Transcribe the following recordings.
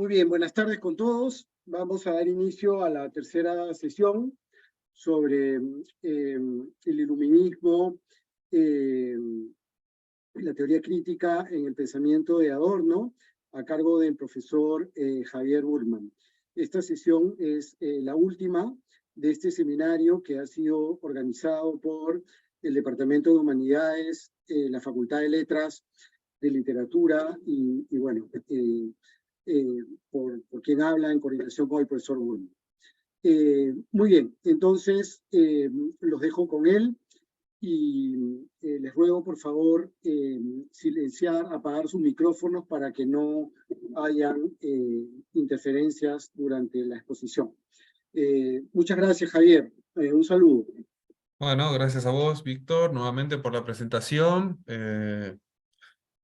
Muy bien, buenas tardes con todos. Vamos a dar inicio a la tercera sesión sobre el iluminismo, eh, la teoría crítica en el pensamiento de Adorno, a cargo del profesor Javier Burman. Esta sesión es la última de este seminario que ha sido organizado por el Departamento de Humanidades, la Facultad de Letras, de Literatura y bueno, por quien habla en coordinación con el profesor Burman. Muy bien, entonces los dejo con él y les ruego por favor silenciar, apagar sus micrófonos para que no hayan interferencias durante la exposición. Muchas gracias, Javier. Un saludo. Bueno, gracias a vos, Víctor, nuevamente por la presentación.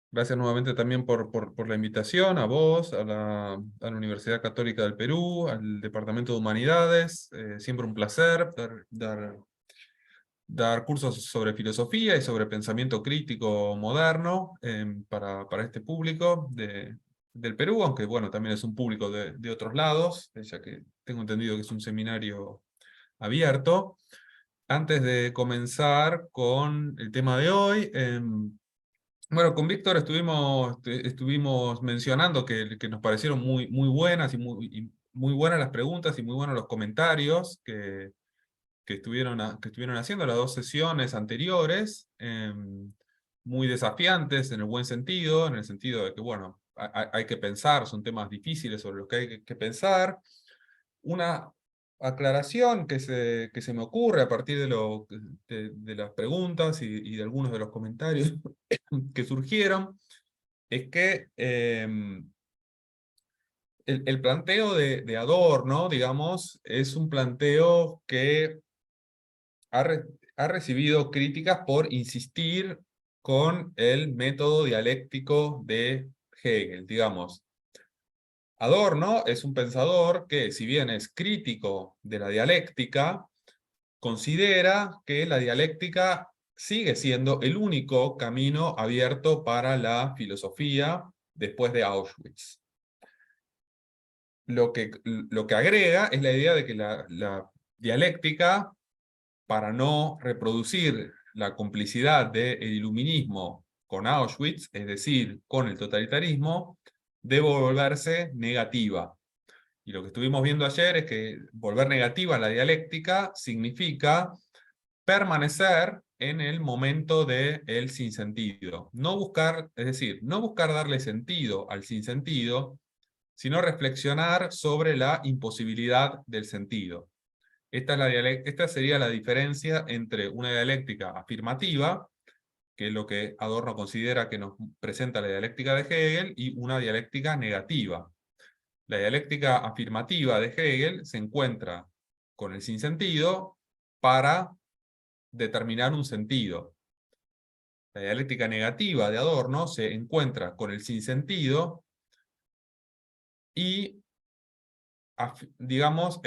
Gracias nuevamente también por la invitación, a vos, a la Universidad Católica del Perú, al Departamento de Humanidades. Siempre un placer dar cursos sobre filosofía y sobre pensamiento crítico moderno para este público del Perú, aunque bueno, también es un público de otros lados, ya que tengo entendido que es un seminario abierto. Antes de comenzar con el tema de hoy, bueno, con Víctor estuvimos mencionando que nos parecieron muy buenas y muy buenas las preguntas y muy buenos los comentarios que estuvieron haciendo las dos sesiones anteriores, muy desafiantes en el buen sentido, en el sentido de que, bueno, hay que pensar, son temas difíciles sobre los que hay que pensar. Una aclaración que se me ocurre a partir de las preguntas y de algunos de los comentarios que surgieron, es que el planteo de Adorno, digamos, es un planteo que ha recibido críticas por insistir con el método dialéctico de Hegel, digamos. Adorno es un pensador que, si bien es crítico de la dialéctica, considera que la dialéctica sigue siendo el único camino abierto para la filosofía después de Auschwitz. Lo que agrega es la idea de que la dialéctica, para no reproducir la complicidad del iluminismo con Auschwitz, es decir, con el totalitarismo, debe volverse negativa. Y lo que estuvimos viendo ayer es que volver negativa la dialéctica significa permanecer en el momento del sinsentido. No buscar, es decir, no buscar darle sentido al sinsentido, sino reflexionar sobre la imposibilidad del sentido. Esta sería la diferencia entre una dialéctica afirmativa, que es lo que Adorno considera que nos presenta la dialéctica de Hegel, y una dialéctica negativa. La dialéctica afirmativa de Hegel se encuentra con el sinsentido para determinar un sentido. La dialéctica negativa de Adorno se encuentra con el sinsentido y, digamos,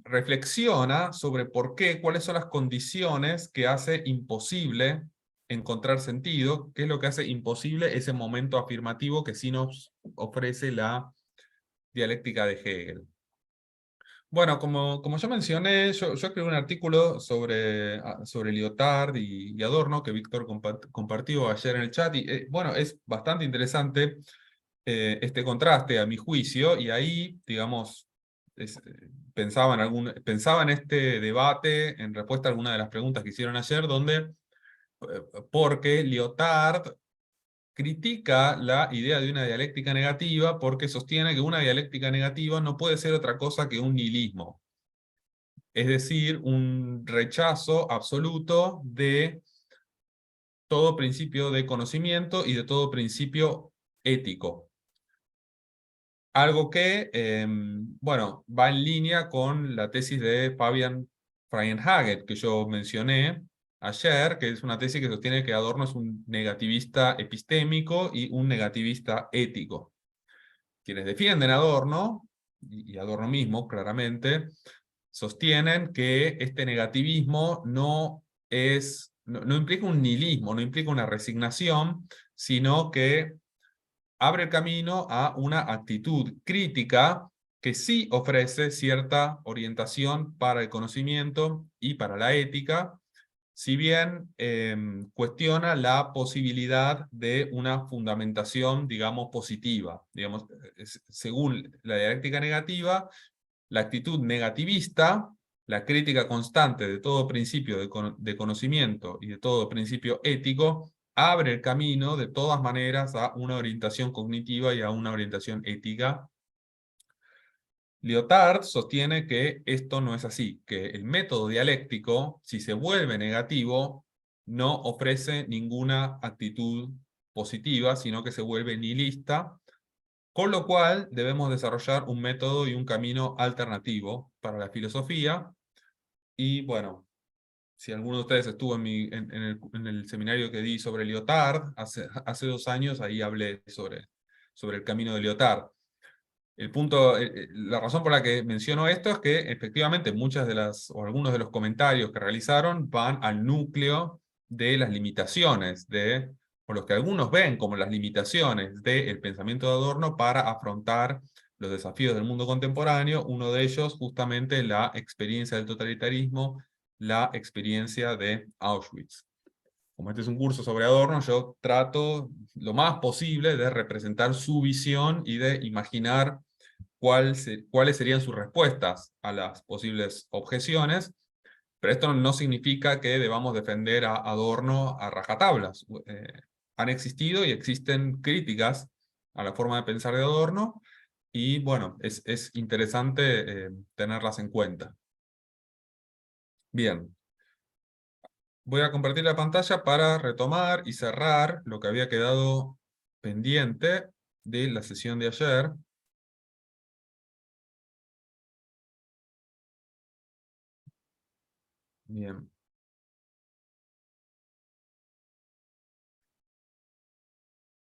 reflexiona sobre cuáles son las condiciones que hace imposible encontrar sentido, qué es lo que hace imposible ese momento afirmativo que sí nos ofrece la dialéctica de Hegel. Bueno, como yo mencioné, yo escribí un artículo sobre Lyotard y Adorno, que Víctor compartió ayer en el chat, y bueno, es bastante interesante este contraste a mi juicio, y ahí, digamos, pensaba en este debate en respuesta a alguna de las preguntas que hicieron ayer, porque Lyotard critica la idea de una dialéctica negativa porque sostiene que una dialéctica negativa no puede ser otra cosa que un nihilismo. Es decir, un rechazo absoluto de todo principio de conocimiento y de todo principio ético. Algo que, bueno, va en línea con la tesis de Fabian Freienhaget, que yo mencioné ayer, que es una tesis que sostiene que Adorno es un negativista epistémico y un negativista ético. Quienes defienden a Adorno, y Adorno mismo, claramente, sostienen que este negativismo no implica un nihilismo, no implica una resignación, sino que abre el camino a una actitud crítica que sí ofrece cierta orientación para el conocimiento y para la ética, si bien cuestiona la posibilidad de una fundamentación, digamos, positiva. Digamos, según la dialéctica negativa, la actitud negativista, la crítica constante de todo principio de conocimiento y de todo principio ético, abre el camino de todas maneras a una orientación cognitiva y a una orientación ética. Lyotard sostiene que esto no es así, que el método dialéctico, si se vuelve negativo, no ofrece ninguna actitud positiva, sino que se vuelve nihilista, con lo cual debemos desarrollar un método y un camino alternativo para la filosofía. Y bueno, si alguno de ustedes estuvo en el seminario que di sobre Lyotard, hace 2 años, ahí hablé sobre el camino de Lyotard. La razón por la que menciono esto es que efectivamente muchas de o algunos de los comentarios que realizaron van al núcleo de las limitaciones, o los que algunos ven como las limitaciones del pensamiento de Adorno para afrontar los desafíos del mundo contemporáneo, uno de ellos justamente la experiencia del totalitarismo, la experiencia de Auschwitz. Como este es un curso sobre Adorno, yo trato lo más posible de representar su visión y de imaginar cuáles serían sus respuestas a las posibles objeciones, pero esto no significa que debamos defender a Adorno a rajatablas. Han existido y existen críticas a la forma de pensar de Adorno, y bueno, es interesante tenerlas en cuenta. Bien. Voy a compartir la pantalla para retomar y cerrar lo que había quedado pendiente de la sesión de ayer. Bien.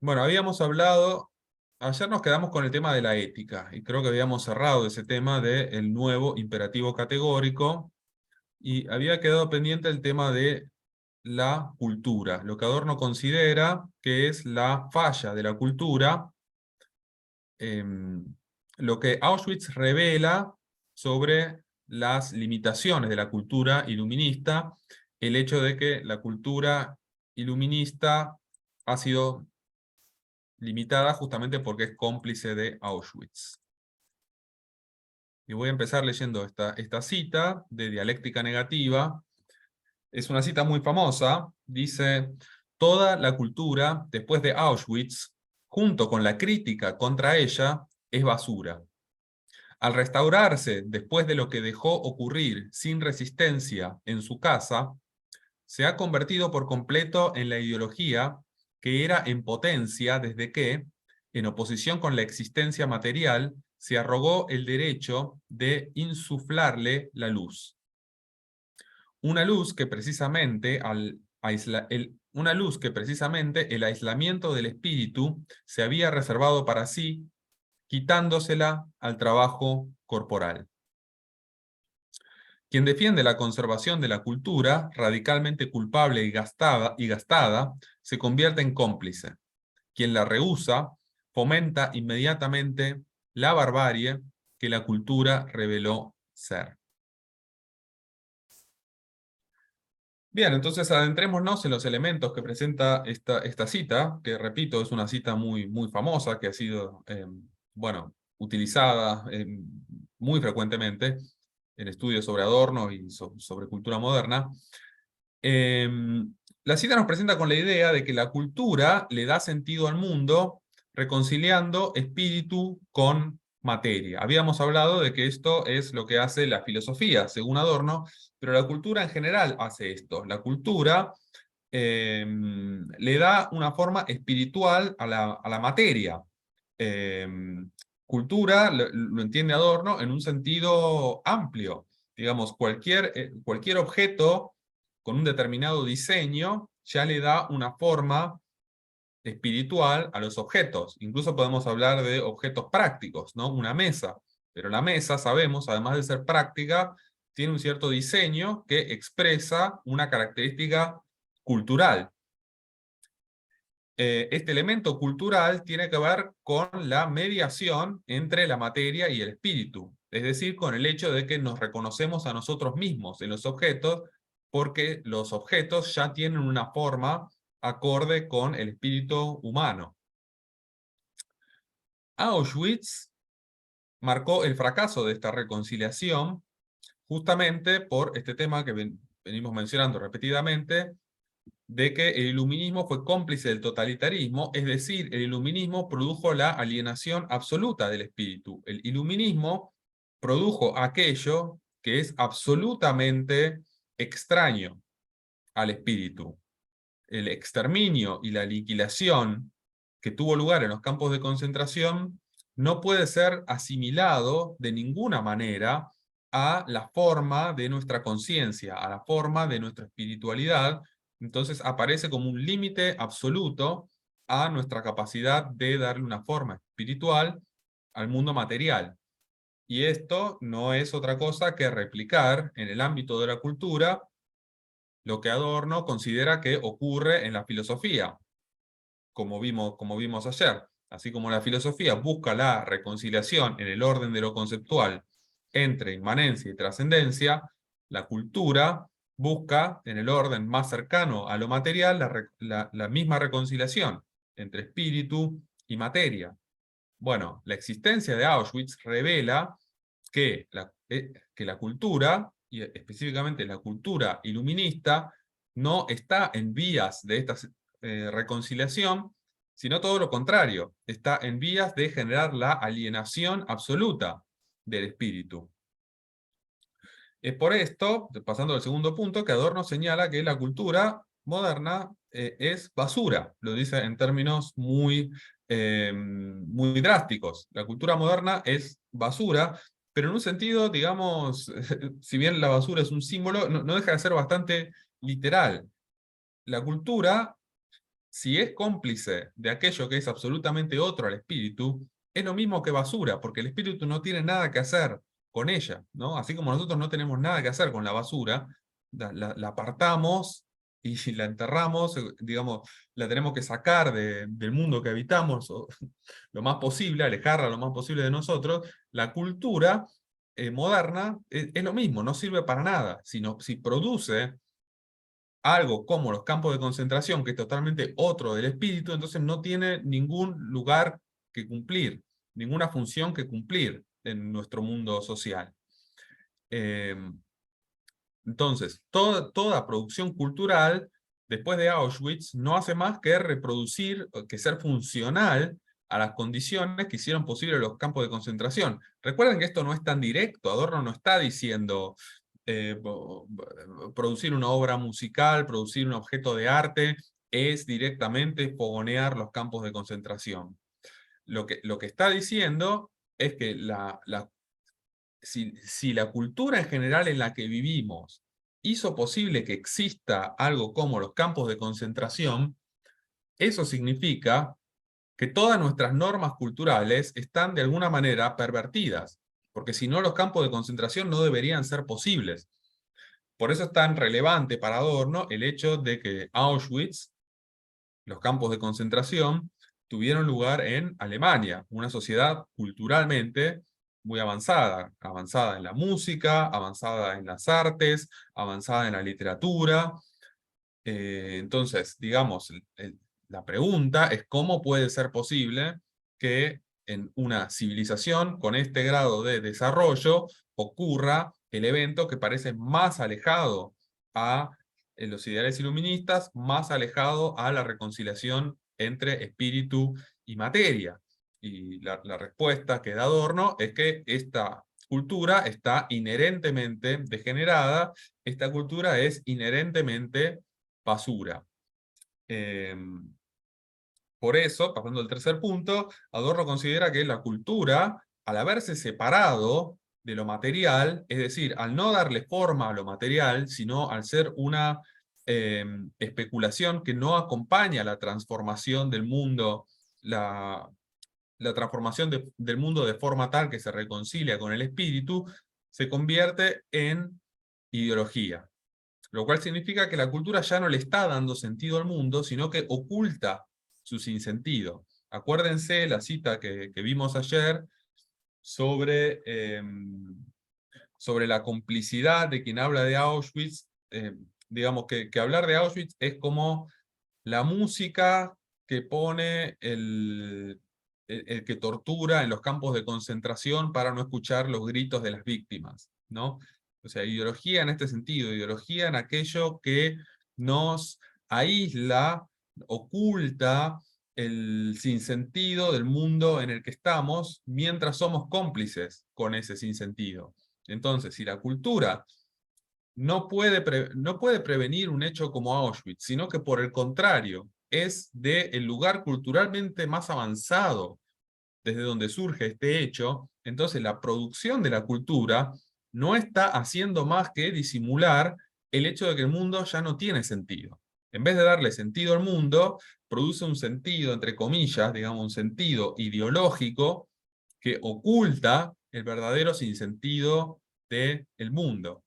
Bueno, habíamos hablado, ayer nos quedamos con el tema de la ética, y creo que habíamos cerrado ese tema del nuevo imperativo categórico, y había quedado pendiente el tema de la cultura, lo que Adorno considera que es la falla de la cultura, lo que Auschwitz revela sobre las limitaciones de la cultura iluminista, el hecho de que la cultura iluminista ha sido limitada justamente porque es cómplice de Auschwitz. Y voy a empezar leyendo esta cita de Dialéctica Negativa. Es una cita muy famosa. Dice: toda la cultura, después de Auschwitz, junto con la crítica contra ella, es basura. Al restaurarse después de lo que dejó ocurrir sin resistencia en su casa, se ha convertido por completo en la ideología que era en potencia desde que, en oposición con la existencia material, se arrogó el derecho de insuflarle la luz. Una luz que precisamente el aislamiento del espíritu se había reservado para sí, quitándosela al trabajo corporal. Quien defiende la conservación de la cultura, radicalmente culpable y gastada, se convierte en cómplice. Quien la rehúsa, fomenta inmediatamente la barbarie que la cultura reveló ser. Bien, entonces adentrémonos en los elementos que presenta esta cita, que repito, es una cita muy, muy famosa, que ha sido, bueno, utilizada muy frecuentemente en estudios sobre Adorno y sobre cultura moderna. La cita nos presenta con la idea de que la cultura le da sentido al mundo, reconciliando espíritu con materia. Habíamos hablado de que esto es lo que hace la filosofía, según Adorno, pero la cultura en general hace esto. La cultura le da una forma espiritual a la materia. Cultura lo entiende Adorno en un sentido amplio. Digamos, cualquier objeto con un determinado diseño ya le da una forma espiritual a los objetos. Incluso podemos hablar de objetos prácticos, ¿no? Una mesa. Pero la mesa, sabemos, además de ser práctica, tiene un cierto diseño que expresa una característica cultural. este elemento cultural tiene que ver con la mediación entre la materia y el espíritu, es decir, con el hecho de que nos reconocemos a nosotros mismos en los objetos, porque los objetos ya tienen una forma acorde con el espíritu humano. Auschwitz marcó el fracaso de esta reconciliación justamente por este tema que venimos mencionando repetidamente, de que el iluminismo fue cómplice del totalitarismo, es decir, el iluminismo produjo la alienación absoluta del espíritu. El iluminismo produjo aquello que es absolutamente extraño al espíritu. El exterminio y la aniquilación que tuvo lugar en los campos de concentración no puede ser asimilado de ninguna manera a la forma de nuestra conciencia, a la forma de nuestra espiritualidad. Entonces aparece como un límite absoluto a nuestra capacidad de darle una forma espiritual al mundo material. Y esto no es otra cosa que replicar en el ámbito de la cultura lo que Adorno considera que ocurre en la filosofía, como vimos ayer. Así como la filosofía busca la reconciliación en el orden de lo conceptual entre inmanencia y trascendencia, la cultura busca, en el orden más cercano a lo material, la misma reconciliación entre espíritu y materia. Bueno, la existencia de Auschwitz revela que la cultura, y específicamente la cultura iluminista, no está en vías de esta reconciliación, sino todo lo contrario, está en vías de generar la alienación absoluta del espíritu. Es por esto, pasando al segundo punto, que Adorno señala que la cultura moderna es basura. Lo dice en términos muy drásticos. La cultura moderna es basura, pero en un sentido, digamos, si bien la basura es un símbolo, no deja de ser bastante literal. La cultura, si es cómplice de aquello que es absolutamente otro al espíritu, es lo mismo que basura, porque el espíritu no tiene nada que hacer con ella, ¿no? Así como nosotros no tenemos nada que hacer con la basura, la apartamos y la enterramos, digamos, la tenemos que sacar del mundo que habitamos lo más posible, alejarla lo más posible de nosotros. La cultura moderna es lo mismo, no sirve para nada, sino si produce algo como los campos de concentración, que es totalmente otro del espíritu, entonces no tiene ningún lugar que cumplir, ninguna función que cumplir en nuestro mundo social. Entonces, toda producción cultural, después de Auschwitz, no hace más que reproducir, que ser funcional a las condiciones que hicieron posible los campos de concentración. Recuerden que esto no es tan directo, Adorno no está diciendo producir una obra musical, producir un objeto de arte, es directamente fogonear los campos de concentración. Lo que está diciendo es que si la cultura en general en la que vivimos hizo posible que exista algo como los campos de concentración, eso significa que todas nuestras normas culturales están de alguna manera pervertidas, porque si no los campos de concentración no deberían ser posibles. Por eso es tan relevante para Adorno el hecho de que Auschwitz, los campos de concentración, tuvieron lugar en Alemania, una sociedad culturalmente muy avanzada, avanzada en la música, avanzada en las artes, avanzada en la literatura. Entonces, digamos, la pregunta es cómo puede ser posible que en una civilización con este grado de desarrollo ocurra el evento que parece más alejado a los ideales iluministas, más alejado a la reconciliación entre espíritu y materia. Y la respuesta que da Adorno es que esta cultura está inherentemente degenerada, esta cultura es inherentemente basura. Por eso, pasando al tercer punto, Adorno considera que la cultura, al haberse separado de lo material, es decir, al no darle forma a lo material, sino al ser una especulación que no acompaña la transformación del mundo, la transformación del mundo de forma tal que se reconcilia con el espíritu, se convierte en ideología. Lo cual significa que la cultura ya no le está dando sentido al mundo, sino que oculta su sinsentido. Acuérdense la cita que vimos ayer sobre, sobre la complicidad de quien habla de Auschwitz. Digamos que hablar de Auschwitz es como la música que pone el que tortura en los campos de concentración para no escuchar los gritos de las víctimas, ¿no? O sea, ideología en este sentido, ideología en aquello que nos aísla, oculta el sinsentido del mundo en el que estamos, mientras somos cómplices con ese sinsentido. Entonces, si la cultura no puede prevenir un hecho como Auschwitz, sino que por el contrario, es del lugar culturalmente más avanzado desde donde surge este hecho, entonces la producción de la cultura no está haciendo más que disimular el hecho de que el mundo ya no tiene sentido. En vez de darle sentido al mundo, produce un sentido, entre comillas, digamos, un sentido ideológico que oculta el verdadero sinsentido del mundo.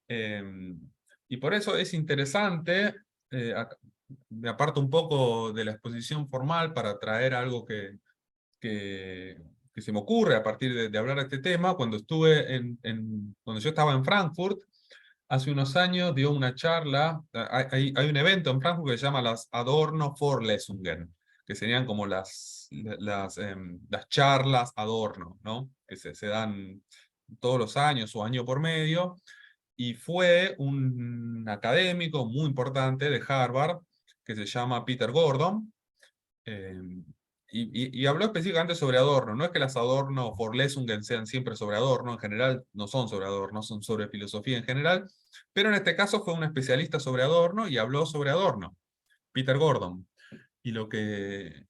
Y por eso es interesante, me aparto un poco de la exposición formal para traer algo que se me ocurre a partir de hablar de este tema. Cuando cuando yo estaba en Frankfurt, hace unos años dio una charla, hay un evento en Frankfurt que se llama las Adorno Vorlesungen, que serían como las charlas Adorno, ¿no? Que se dan todos los años o año por medio, y fue un académico muy importante de Harvard, que se llama Peter Gordon, y habló específicamente sobre Adorno. No es que las Adorno Vorlesungen sean siempre sobre Adorno, en general no son sobre Adorno, son sobre filosofía en general, pero en este caso fue un especialista sobre Adorno y habló sobre Adorno, Peter Gordon. Y lo que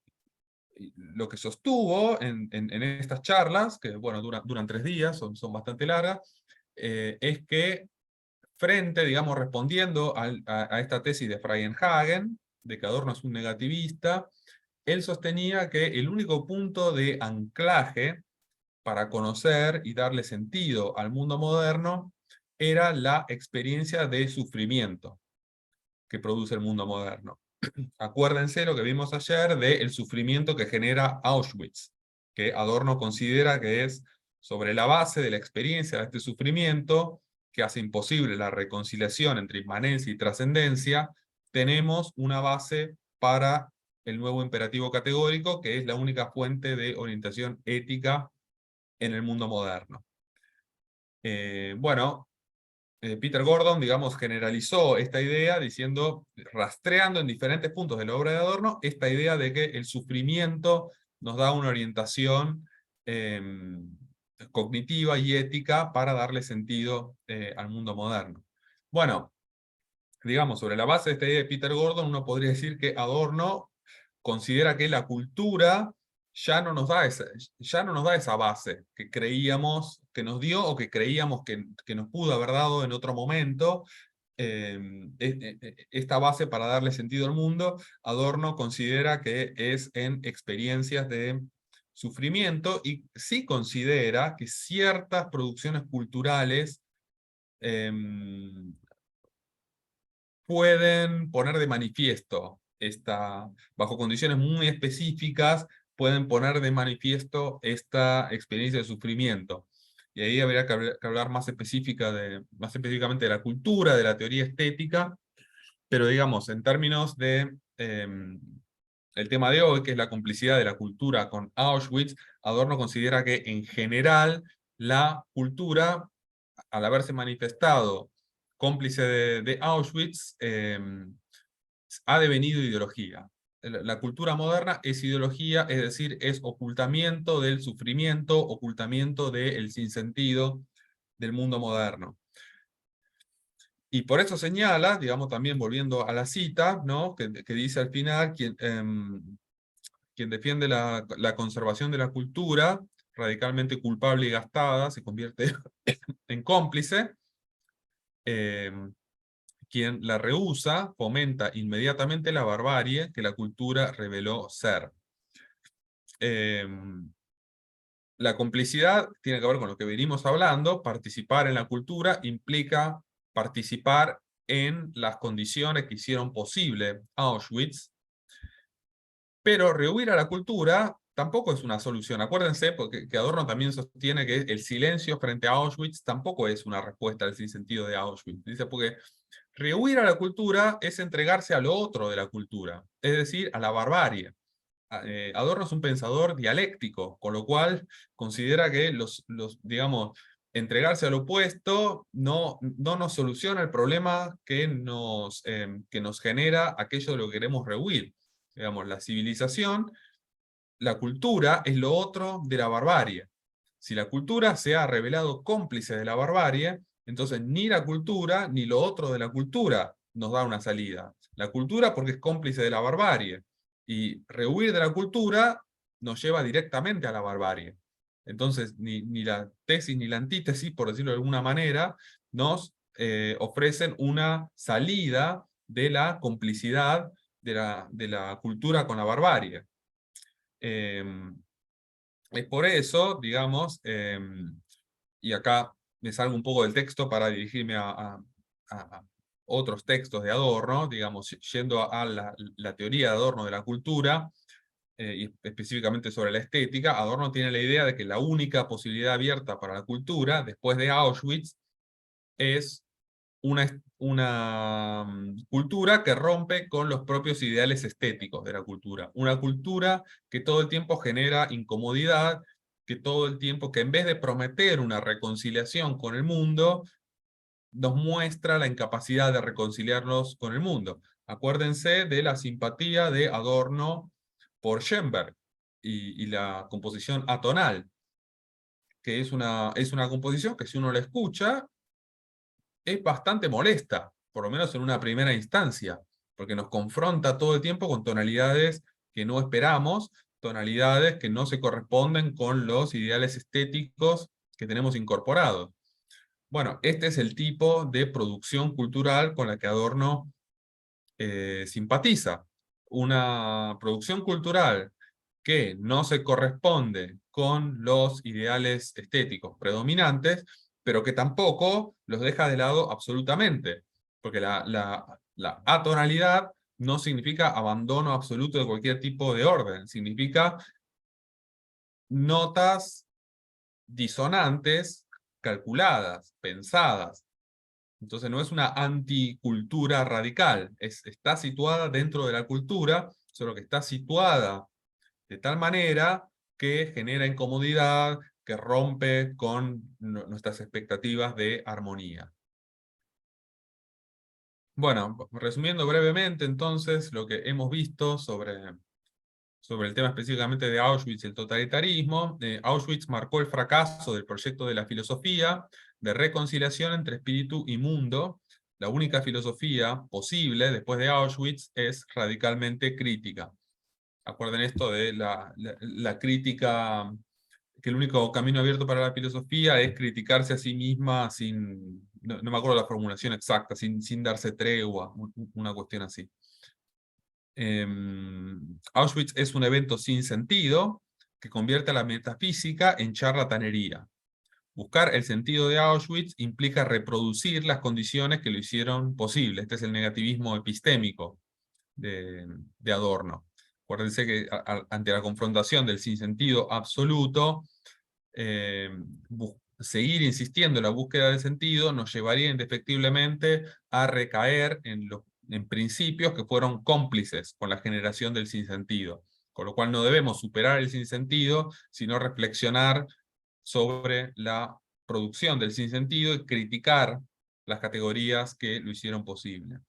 sostuvo en estas charlas, que bueno, duran 3 días, son bastante largas, es que frente, digamos, respondiendo a esta tesis de Freienhagen, de que Adorno es un negativista, él sostenía que el único punto de anclaje para conocer y darle sentido al mundo moderno era la experiencia de sufrimiento que produce el mundo moderno. Acuérdense lo que vimos ayer del sufrimiento que genera Auschwitz, que Adorno considera que es sobre la base de la experiencia de este sufrimiento, que hace imposible la reconciliación entre inmanencia y trascendencia, tenemos una base para el nuevo imperativo categórico, que es la única fuente de orientación ética en el mundo moderno. Bueno, Peter Gordon, digamos, generalizó esta idea diciendo, rastreando en diferentes puntos de la obra de Adorno, esta idea de que el sufrimiento nos da una orientación cognitiva y ética para darle sentido al mundo moderno. Bueno, digamos, sobre la base de esta idea de Peter Gordon, uno podría decir que Adorno considera que la cultura ya no nos da esa base que creíamos que nos dio o que creíamos que nos pudo haber dado en otro momento. Esta base para darle sentido al mundo, Adorno considera que es en experiencias de sufrimiento, y sí considera que ciertas producciones culturales pueden poner de manifiesto bajo condiciones muy específicas, pueden poner de manifiesto esta experiencia de sufrimiento. Y ahí habría que hablar más específicamente de la cultura, de la teoría estética, pero digamos, en términos de el tema de hoy, que es la complicidad de la cultura con Auschwitz, Adorno considera que en general la cultura, al haberse manifestado cómplice de Auschwitz, ha devenido ideología. La cultura moderna es ideología, es decir, es ocultamiento del sufrimiento, ocultamiento del sinsentido del mundo moderno. Y por eso señala, digamos, también volviendo a la cita, ¿no? que dice al final, quien defiende la conservación de la cultura, radicalmente culpable y gastada, se convierte en cómplice. Quien la rehúsa fomenta inmediatamente la barbarie que la cultura reveló ser. La complicidad tiene que ver con lo que venimos hablando. Participar en la cultura implica participar en las condiciones que hicieron posible Auschwitz. Pero rehuir a la cultura tampoco es una solución. Acuérdense porque, que Adorno también sostiene que el silencio frente a Auschwitz tampoco es una respuesta al sinsentido de Auschwitz. Dice, porque rehuir a la cultura es entregarse a lo otro de la cultura, es decir, a la barbarie. Adorno es un pensador dialéctico, con lo cual considera que digamos, entregarse al opuesto no nos soluciona el problema que nos genera aquello de lo que queremos rehuir. Digamos, la civilización, la cultura es lo otro de la barbarie. Si la cultura se ha revelado cómplice de la barbarie, entonces ni la cultura ni lo otro de la cultura nos da una salida. La cultura porque es cómplice de la barbarie, y rehuir de la cultura nos lleva directamente a la barbarie. Entonces, ni la tesis ni la antítesis, por decirlo de alguna manera, nos ofrecen una salida de la complicidad de la cultura con la barbarie. Es por eso, digamos, y acá me salgo un poco del texto para dirigirme a otros textos de Adorno, digamos, yendo a la teoría de Adorno de la cultura, y específicamente sobre la estética. Adorno tiene la idea de que la única posibilidad abierta para la cultura, después de Auschwitz, es una cultura que rompe con los propios ideales estéticos de la cultura. Una cultura que todo el tiempo genera incomodidad, que todo el tiempo, que en vez de prometer una reconciliación con el mundo, nos muestra la incapacidad de reconciliarnos con el mundo. Acuérdense de la simpatía de Adorno por Schoenberg y la composición atonal, que es una composición que si uno la escucha, es bastante molesta, por lo menos en una primera instancia, porque nos confronta todo el tiempo con tonalidades que no esperamos, tonalidades que no se corresponden con los ideales estéticos que tenemos incorporados. Bueno, este es el tipo de producción cultural con la que Adorno simpatiza. Una producción cultural que no se corresponde con los ideales estéticos predominantes, pero que tampoco los deja de lado absolutamente, porque la atonalidad no significa abandono absoluto de cualquier tipo de orden, significa notas disonantes, calculadas, pensadas. Entonces no es una anticultura radical, está situada dentro de la cultura, solo que está situada de tal manera que genera incomodidad, que rompe con nuestras expectativas de armonía. Bueno, resumiendo brevemente entonces lo que hemos visto sobre el tema específicamente de Auschwitz y el totalitarismo. Auschwitz marcó el fracaso del proyecto de la filosofía de reconciliación entre espíritu y mundo. La única filosofía posible después de Auschwitz es radicalmente crítica. Acuerden esto de la crítica, que el único camino abierto para la filosofía es criticarse a sí misma sin, no me acuerdo la formulación exacta, sin darse tregua, una cuestión así. Auschwitz es un evento sin sentido que convierte a la metafísica en charlatanería. Buscar el sentido de Auschwitz implica reproducir las condiciones que lo hicieron posible. Este es el negativismo epistémico de Adorno. Acuérdense que ante la confrontación del sinsentido absoluto, seguir insistiendo en la búsqueda de sentido nos llevaría indefectiblemente a recaer en principios que fueron cómplices con la generación del sinsentido. Con lo cual no debemos superar el sinsentido, sino reflexionar sobre la producción del sinsentido y criticar las categorías que lo hicieron posible.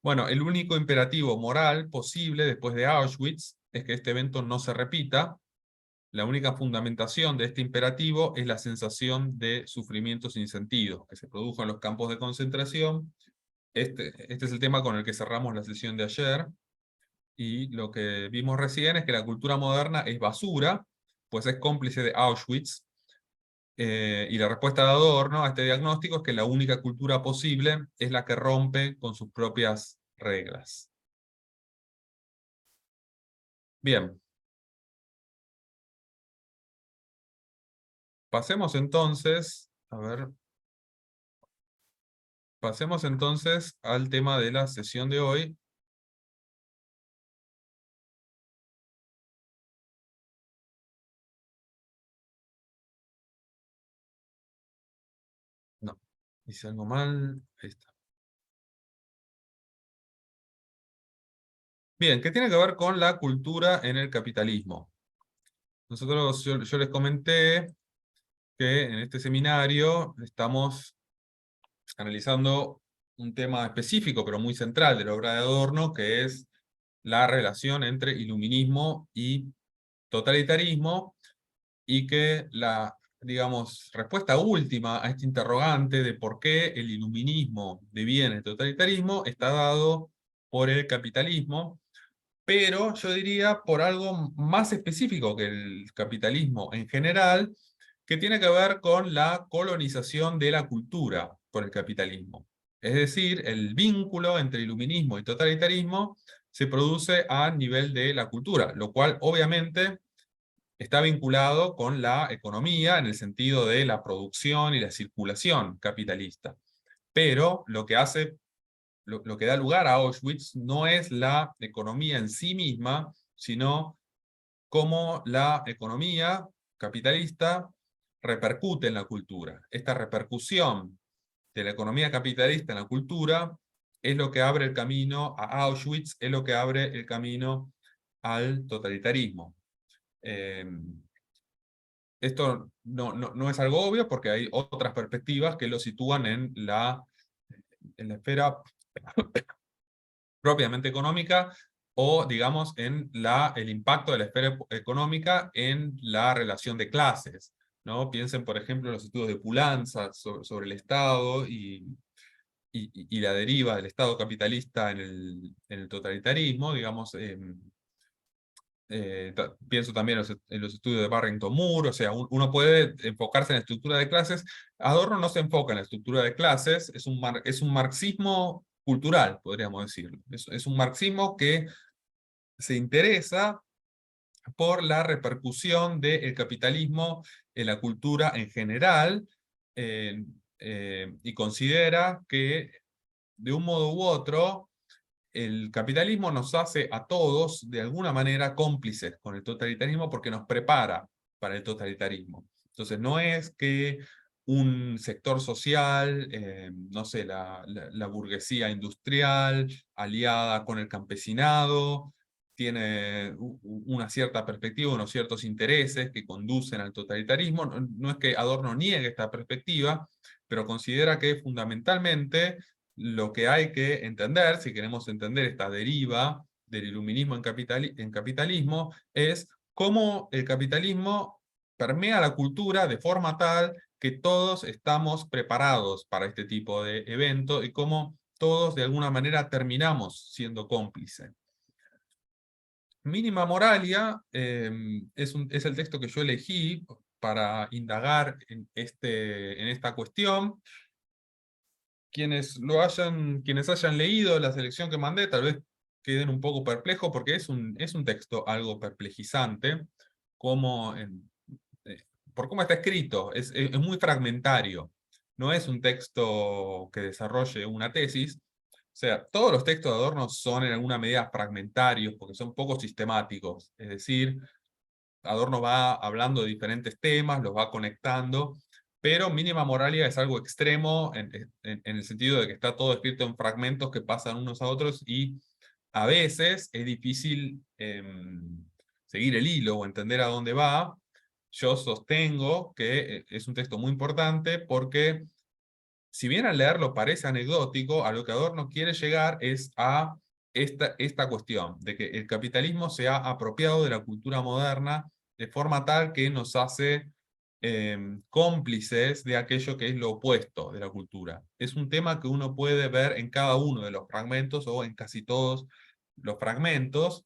Bueno, el único imperativo moral posible después de Auschwitz es que este evento no se repita. La única fundamentación de este imperativo es la sensación de sufrimiento sin sentido que se produjo en los campos de concentración. Este es el tema con el que cerramos la sesión de ayer. Y lo que vimos recién es que la cultura moderna es basura, pues es cómplice de Auschwitz. Y la respuesta de Adorno a este diagnóstico es que la única cultura posible es la que rompe con sus propias reglas. Bien. Pasemos entonces, pasemos entonces al tema de la sesión de hoy, Hice algo mal. Ahí está. Bien, ¿qué tiene que ver con la cultura en el capitalismo? Nosotros, yo les comenté que en este seminario estamos analizando un tema específico, pero muy central de la obra de Adorno, que es la relación entre iluminismo y totalitarismo, y que la, digamos, respuesta última a este interrogante de por qué el iluminismo deviene el totalitarismo está dado por el capitalismo, pero yo diría por algo más específico que el capitalismo en general, que tiene que ver con la colonización de la cultura por el capitalismo. Es decir, el vínculo entre iluminismo y totalitarismo se produce a nivel de la cultura, lo cual obviamente está vinculado con la economía en el sentido de la producción y la circulación capitalista. Pero lo que hace, lo que da lugar a Auschwitz no es la economía en sí misma, sino cómo la economía capitalista repercute en la cultura. Esta repercusión de la economía capitalista en la cultura es lo que abre el camino a Auschwitz, es lo que abre el camino al totalitarismo. Esto no es algo obvio porque hay otras perspectivas que lo sitúan en la esfera propiamente económica o, digamos, en el impacto de la esfera económica en la relación de clases, ¿no? Piensen, por ejemplo, en los estudios de Pulanza sobre el Estado y la deriva del Estado capitalista en el totalitarismo, digamos. Pienso también en los estudios de Barrington Moore, o sea, uno puede enfocarse en la estructura de clases. Adorno no se enfoca en la estructura de clases, es un marxismo cultural, podríamos decirlo. Es un marxismo que se interesa por la repercusión del capitalismo en la cultura en general, y considera que de un modo u otro el capitalismo nos hace a todos, de alguna manera, cómplices con el totalitarismo porque nos prepara para el totalitarismo. Entonces, no es que un sector social, no sé, la burguesía industrial, aliada con el campesinado, tiene una cierta perspectiva, unos ciertos intereses que conducen al totalitarismo. No es que Adorno niegue esta perspectiva, pero considera que fundamentalmente lo que hay que entender, si queremos entender esta deriva del iluminismo en capitalismo, es cómo el capitalismo permea la cultura de forma tal que todos estamos preparados para este tipo de evento y cómo todos de alguna manera terminamos siendo cómplices. Mínima Moralia es el texto que yo elegí para indagar en esta cuestión. Quienes hayan leído la selección que mandé, tal vez queden un poco perplejos porque es un texto algo perplejizante, como por cómo está escrito, es muy fragmentario. No es un texto que desarrolle una tesis. O sea, todos los textos de Adorno son en alguna medida fragmentarios porque son poco sistemáticos. Es decir, Adorno va hablando de diferentes temas, los va conectando, pero Mínima Moralia es algo extremo en el sentido de que está todo escrito en fragmentos que pasan unos a otros y a veces es difícil seguir el hilo o entender a dónde va. Yo sostengo que es un texto muy importante porque si bien al leerlo parece anecdótico, a lo que Adorno quiere llegar es a esta cuestión, de que el capitalismo se ha apropiado de la cultura moderna de forma tal que nos hace cómplices de aquello que es lo opuesto de la cultura. Es un tema que uno puede ver en cada uno de los fragmentos o en casi todos los fragmentos,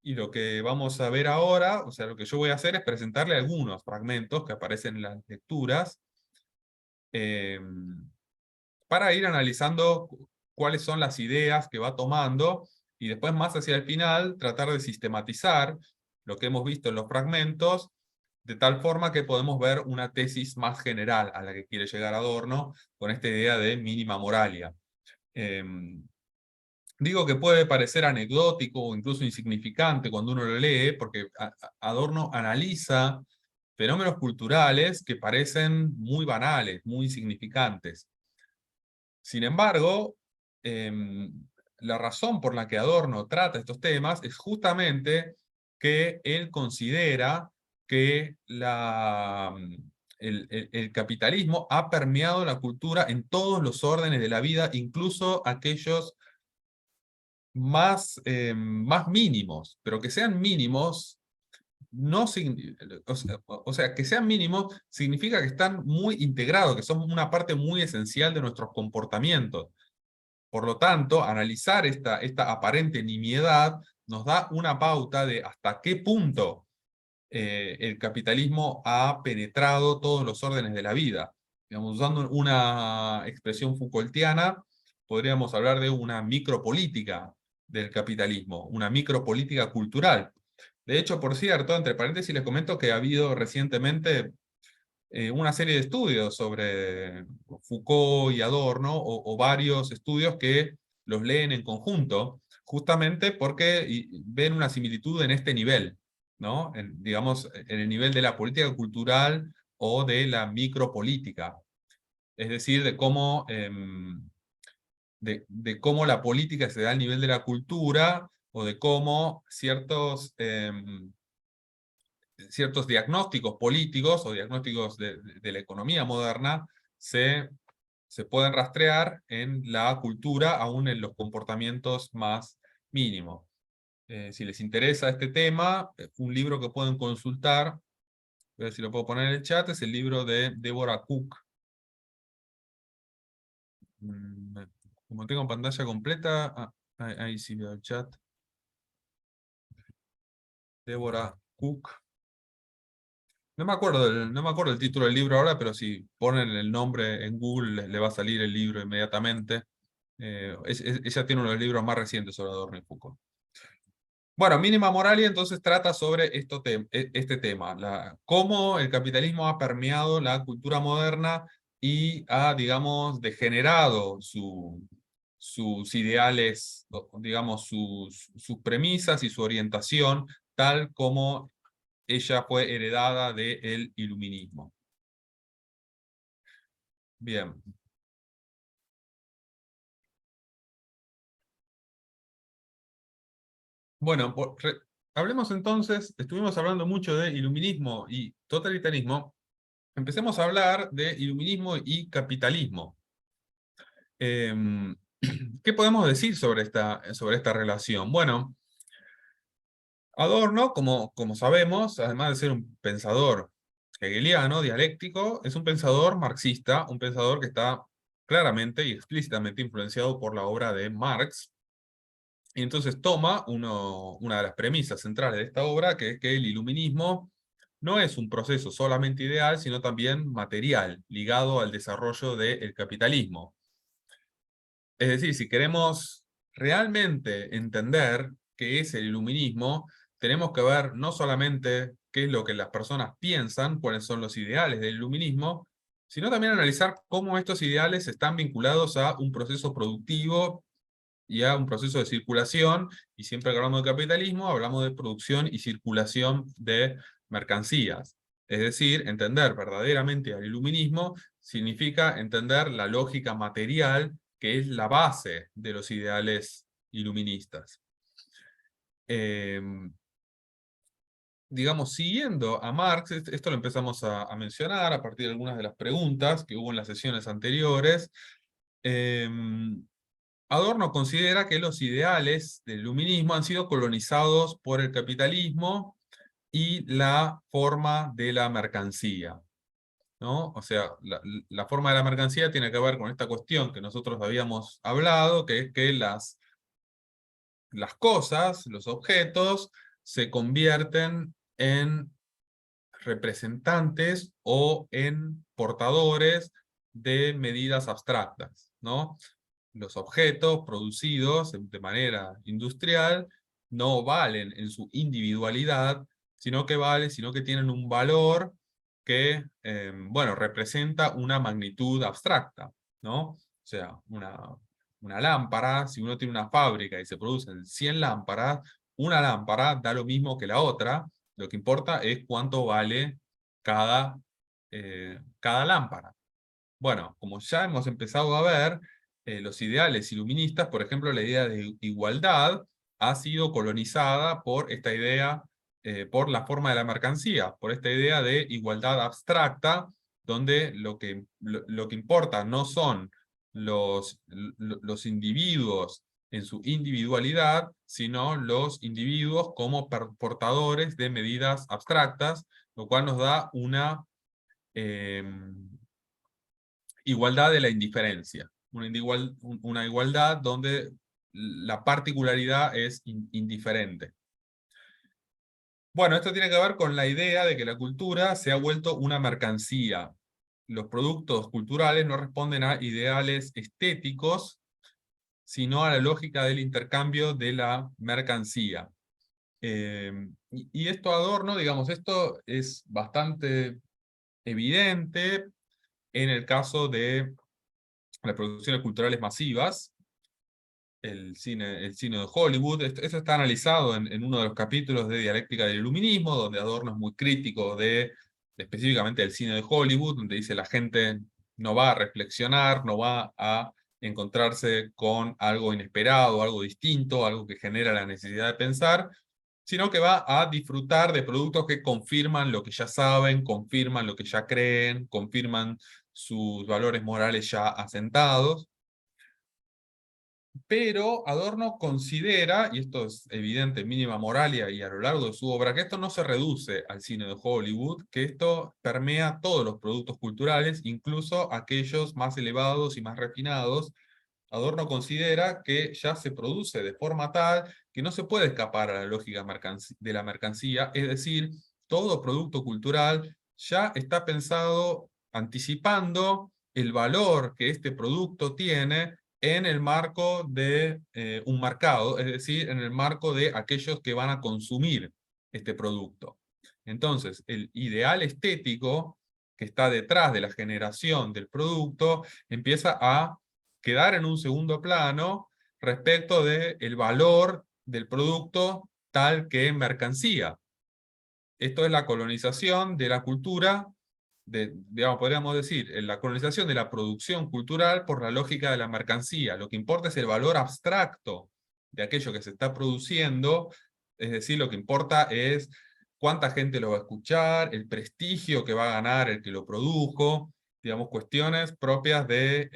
y lo que vamos a ver ahora, o sea, lo que yo voy a hacer es presentarle algunos fragmentos que aparecen en las lecturas, para ir analizando cuáles son las ideas que va tomando y después más hacia el final tratar de sistematizar lo que hemos visto en los fragmentos de tal forma que podemos ver una tesis más general a la que quiere llegar Adorno con esta idea de mínima moralia. Digo que puede parecer anecdótico o incluso insignificante cuando uno lo lee porque Adorno analiza fenómenos culturales que parecen muy banales, muy insignificantes. Sin embargo, la razón por la que Adorno trata estos temas es justamente que él considera que el capitalismo ha permeado la cultura en todos los órdenes de la vida, incluso aquellos más mínimos, pero que sean mínimos, no o sea, que sean mínimos significa que están muy integrados, que son una parte muy esencial de nuestros comportamientos. Por lo tanto, analizar esta aparente nimiedad nos da una pauta de hasta qué punto el capitalismo ha penetrado todos los órdenes de la vida. Digamos, usando una expresión Foucaultiana, podríamos hablar de una micropolítica del capitalismo, una micropolítica cultural. De hecho, por cierto, entre paréntesis les comento que ha habido recientemente una serie de estudios sobre Foucault y Adorno, o varios estudios que los leen en conjunto, justamente porque ven una similitud en este nivel, ¿no? Digamos, en el nivel de la política cultural o de la micropolítica. Es decir, de cómo la política se da al nivel de la cultura, o de cómo ciertos diagnósticos políticos o diagnósticos de la economía moderna se pueden rastrear en la cultura, aún en los comportamientos más mínimos. Si les interesa este tema, un libro que pueden consultar, a ver si lo puedo poner en el chat, es el libro de Deborah Cook. Como tengo pantalla completa, ahí sí veo el chat. Deborah Cook. No me acuerdo el título del libro ahora, pero si ponen el nombre en Google le va a salir el libro inmediatamente. Ella tiene uno de los libros más recientes sobre Adorno y Foucault. Bueno, Mínima Moralia entonces trata sobre este tema, cómo el capitalismo ha permeado la cultura moderna y ha, digamos, degenerado sus ideales, digamos, sus premisas y su orientación, tal como ella fue heredada del iluminismo. Bien. Bueno, hablemos entonces, estuvimos hablando mucho de iluminismo y totalitarismo. Empecemos a hablar de iluminismo y capitalismo. ¿Qué podemos decir sobre esta relación? Bueno, Adorno, como sabemos, además de ser un pensador hegeliano, dialéctico, es un pensador marxista, un pensador que está claramente y explícitamente influenciado por la obra de Marx. Y entonces toma una de las premisas centrales de esta obra, que es que el iluminismo no es un proceso solamente ideal, sino también material, ligado al desarrollo del capitalismo. Es decir, si queremos realmente entender qué es el iluminismo, tenemos que ver no solamente qué es lo que las personas piensan, cuáles son los ideales del iluminismo, sino también analizar cómo estos ideales están vinculados a un proceso productivo y a un proceso de circulación, y siempre que hablamos de capitalismo, hablamos de producción y circulación de mercancías. Es decir, entender verdaderamente al iluminismo significa entender la lógica material, que es la base de los ideales iluministas. Digamos, siguiendo a Marx, esto lo empezamos a mencionar a partir de algunas de las preguntas que hubo en las sesiones anteriores. Adorno considera que los ideales del iluminismo han sido colonizados por el capitalismo y la forma de la mercancía, ¿no? O sea, la forma de la mercancía tiene que ver con esta cuestión que nosotros habíamos hablado, que es que las cosas, los objetos, se convierten en representantes o en portadores de medidas abstractas, ¿no? Los objetos producidos de manera industrial no valen en su individualidad, sino que tienen un valor que, bueno, representa una magnitud abstracta, ¿no? O sea, una lámpara, si uno tiene una fábrica y se producen 100 lámparas, una lámpara da lo mismo que la otra, lo que importa es cuánto vale cada lámpara. Bueno, como ya hemos empezado a ver, los ideales iluministas, por ejemplo, la idea de igualdad ha sido colonizada por esta idea, por la forma de la mercancía, por esta idea de igualdad abstracta, donde lo que importa no son los individuos en su individualidad, sino los individuos como portadores de medidas abstractas, lo cual nos da una igualdad de la indiferencia, una igualdad donde la particularidad es indiferente. Bueno, esto tiene que ver con la idea de que la cultura se ha vuelto una mercancía. Los productos culturales no responden a ideales estéticos, sino a la lógica del intercambio de la mercancía. Y esto Adorno, digamos, esto es bastante evidente en el caso de las producciones culturales masivas, el cine de Hollywood. Eso está analizado en uno de los capítulos de Dialéctica del Iluminismo, donde Adorno es muy crítico específicamente del cine de Hollywood, donde dice la gente no va a reflexionar, no va a encontrarse con algo inesperado, algo distinto, algo que genera la necesidad de pensar, sino que va a disfrutar de productos que confirman lo que ya saben, confirman lo que ya creen, confirman sus valores morales ya asentados. Pero Adorno considera, y esto es evidente en Mínima Moralia y a lo largo de su obra, que esto no se reduce al cine de Hollywood, que esto permea todos los productos culturales, incluso aquellos más elevados y más refinados. Adorno considera que ya se produce de forma tal que no se puede escapar a la lógica de la mercancía, es decir, todo producto cultural ya está pensado anticipando el valor que este producto tiene en el marco de un mercado, es decir, en el marco de aquellos que van a consumir este producto. Entonces, el ideal estético que está detrás de la generación del producto empieza a quedar en un segundo plano respecto del valor del producto tal que mercancía. Esto es la colonización de la cultura, digamos, podríamos decir, la colonización de la producción cultural por la lógica de la mercancía. Lo que importa es el valor abstracto de aquello que se está produciendo, es decir, lo que importa es cuánta gente lo va a escuchar, el prestigio que va a ganar el que lo produjo, digamos, cuestiones propias de,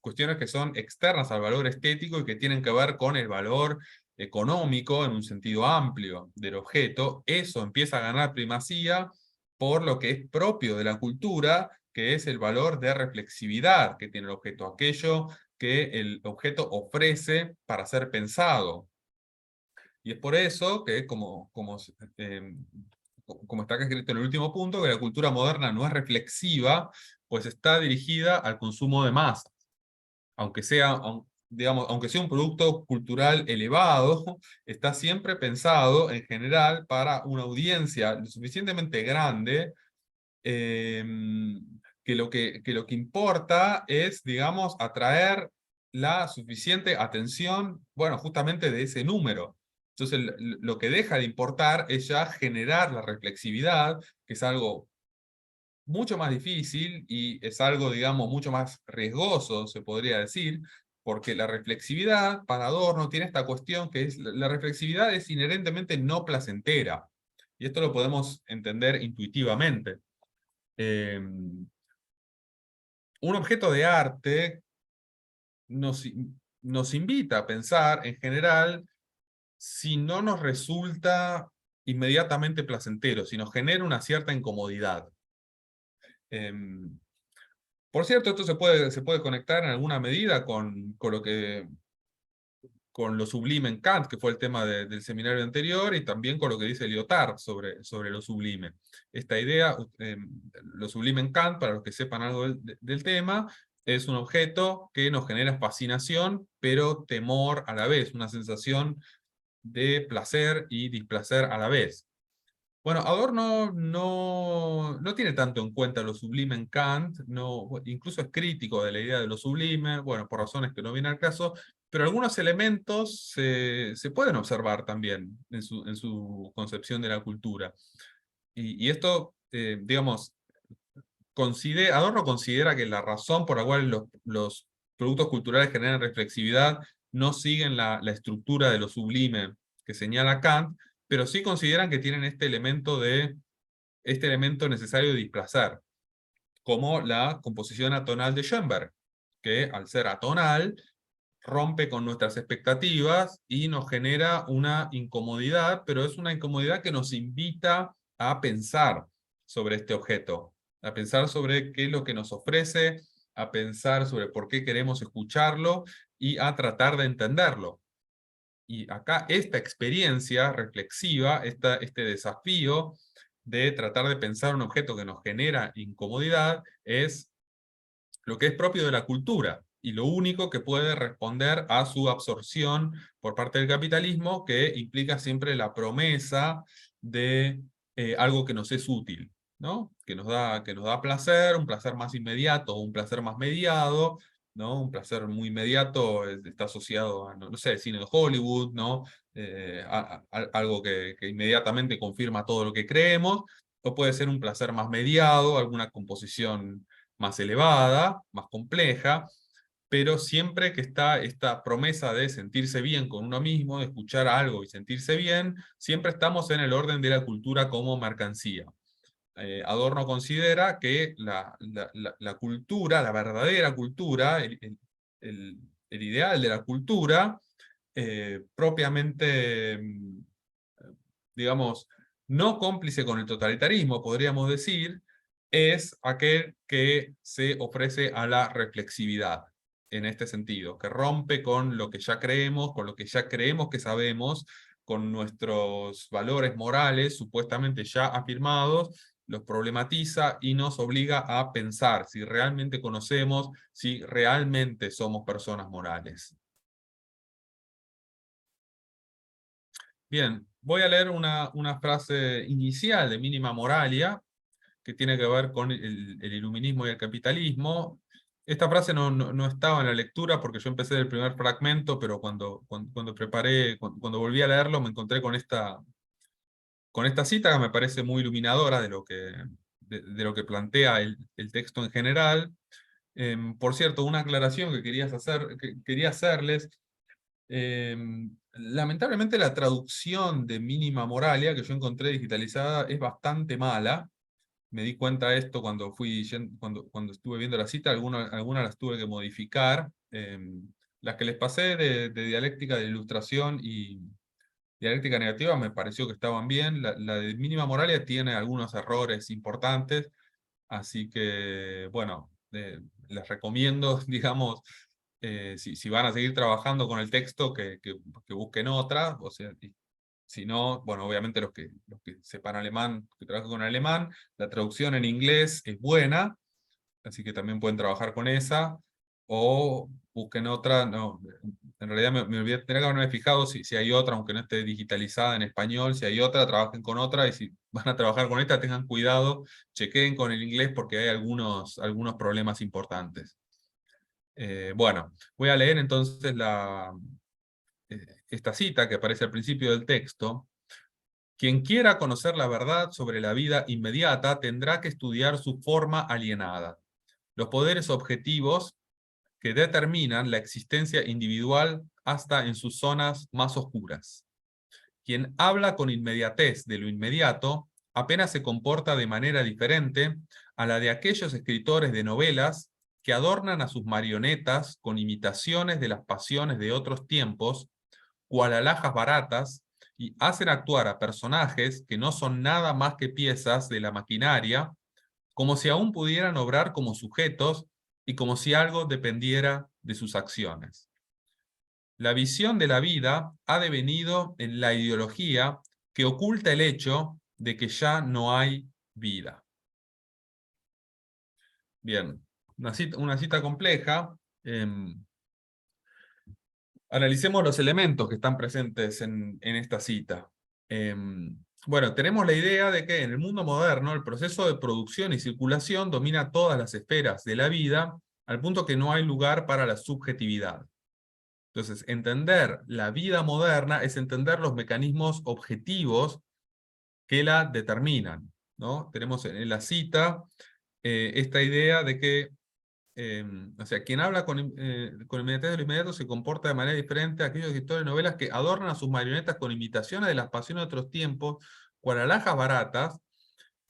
cuestiones que son externas al valor estético y que tienen que ver con el valor económico en un sentido amplio del objeto. Eso empieza a ganar primacía por lo que es propio de la cultura, que es el valor de reflexividad que tiene el objeto, aquello que el objeto ofrece para ser pensado. Y es por eso que, como está escrito en el último punto, que la cultura moderna no es reflexiva, pues está dirigida al consumo de masas. Aunque sea, digamos, aunque sea un producto cultural elevado, está siempre pensado en general para una audiencia lo suficientemente grande que lo que importa es, digamos, atraer la suficiente atención, bueno, justamente de ese número. Entonces, lo que deja de importar es ya generar la reflexividad, que es algo mucho más difícil y es algo, digamos, mucho más riesgoso, se podría decir, porque la reflexividad, para Adorno, tiene esta cuestión que es, la reflexividad es inherentemente no placentera, y esto lo podemos entender intuitivamente. Un objeto de arte nos invita a pensar, en general, si no nos resulta inmediatamente placentero, si nos genera una cierta incomodidad. Por cierto, esto se puede conectar en alguna medida con lo sublime en Kant, que fue el tema del seminario anterior, y también con lo que dice Lyotard sobre lo sublime. Esta idea, lo sublime en Kant, para los que sepan algo del tema, es un objeto que nos genera fascinación, pero temor a la vez, una sensación de placer y displacer a la vez. Bueno, Adorno no tiene tanto en cuenta lo sublime en Kant, incluso es crítico de la idea de lo sublime, bueno, por razones que no vienen al caso, pero algunos elementos se pueden observar también en su concepción de la cultura. Y esto, digamos, Adorno considera que la razón por la cual los productos culturales generan reflexividad, no siguen la estructura de lo sublime que señala Kant, pero sí consideran que tienen este elemento necesario de displacer, como la composición atonal de Schoenberg, que al ser atonal rompe con nuestras expectativas y nos genera una incomodidad, pero es una incomodidad que nos invita a pensar sobre este objeto, a pensar sobre qué es lo que nos ofrece, a pensar sobre por qué queremos escucharlo y a tratar de entenderlo. Y acá esta experiencia reflexiva, este desafío de tratar de pensar un objeto que nos genera incomodidad, es lo que es propio de la cultura y lo único que puede responder a su absorción por parte del capitalismo, que implica siempre la promesa de algo que nos es útil, ¿no? Que nos da placer, un placer más inmediato o un placer más mediado, ¿no? Un placer muy inmediato está asociado a, no sé, el cine de Hollywood, ¿no? Algo que inmediatamente confirma todo lo que creemos, o puede ser un placer más mediado, alguna composición más elevada, más compleja, pero siempre que está esta promesa de sentirse bien con uno mismo, de escuchar algo y sentirse bien, siempre estamos en el orden de la cultura como mercancía. Adorno considera que la cultura, la verdadera cultura, el ideal de la cultura, propiamente, digamos, no cómplice con el totalitarismo, podríamos decir, es aquel que se ofrece a la reflexividad, en este sentido, que rompe con lo que ya creemos, con lo que ya creemos que sabemos, con nuestros valores morales supuestamente ya afirmados, los problematiza y nos obliga a pensar si realmente conocemos, si realmente somos personas morales. Bien, voy a leer una frase inicial de Mínima Moralia, que tiene que ver con el iluminismo y el capitalismo. Esta frase no estaba en la lectura porque yo empecé del primer fragmento, pero cuando volví a leerlo me encontré con esta cita que me parece muy iluminadora de lo que plantea el texto en general. Por cierto, una aclaración que quería hacerles. Lamentablemente la traducción de Mínima Moralia que yo encontré digitalizada es bastante mala. Me di cuenta de esto cuando estuve viendo la cita, algunas las tuve que modificar. Las que les pasé de dialéctica de ilustración y dialéctica negativa me pareció que estaban bien. La de Mínima Moralia tiene algunos errores importantes, así que, bueno, les recomiendo, digamos, si van a seguir trabajando con el texto, que busquen otra, o sea, si no, bueno, obviamente los que sepan alemán, que trabajen con alemán, la traducción en inglés es buena, así que también pueden trabajar con esa, o busquen otra. No, en realidad me olvidé, tenía que haberme fijado si hay otra, aunque no esté digitalizada en español, si hay otra, trabajen con otra, y si van a trabajar con esta, tengan cuidado, chequeen con el inglés porque hay algunos problemas importantes. Bueno, voy a leer entonces esta cita que aparece al principio del texto. Quien quiera conocer la verdad sobre la vida inmediata tendrá que estudiar su forma alienada, los poderes objetivos que determinan la existencia individual hasta en sus zonas más oscuras. Quien habla con inmediatez de lo inmediato apenas se comporta de manera diferente a la de aquellos escritores de novelas que adornan a sus marionetas con imitaciones de las pasiones de otros tiempos, cual alhajas baratas, y hacen actuar a personajes que no son nada más que piezas de la maquinaria, como si aún pudieran obrar como sujetos y como si algo dependiera de sus acciones. La visión de la vida ha devenido en la ideología que oculta el hecho de que ya no hay vida. Bien, una cita compleja. Analicemos los elementos que están presentes en esta cita. Bueno, tenemos la idea de que en el mundo moderno el proceso de producción y circulación domina todas las esferas de la vida, al punto que no hay lugar para la subjetividad. Entonces, entender la vida moderna es entender los mecanismos objetivos que la determinan, ¿no? Tenemos en la cita esta idea de que o sea, quien habla con inmediatez de lo inmediato se comporta de manera diferente a aquellos escritores de novelas que adornan a sus marionetas con imitaciones de las pasiones de otros tiempos, cual alhajas baratas,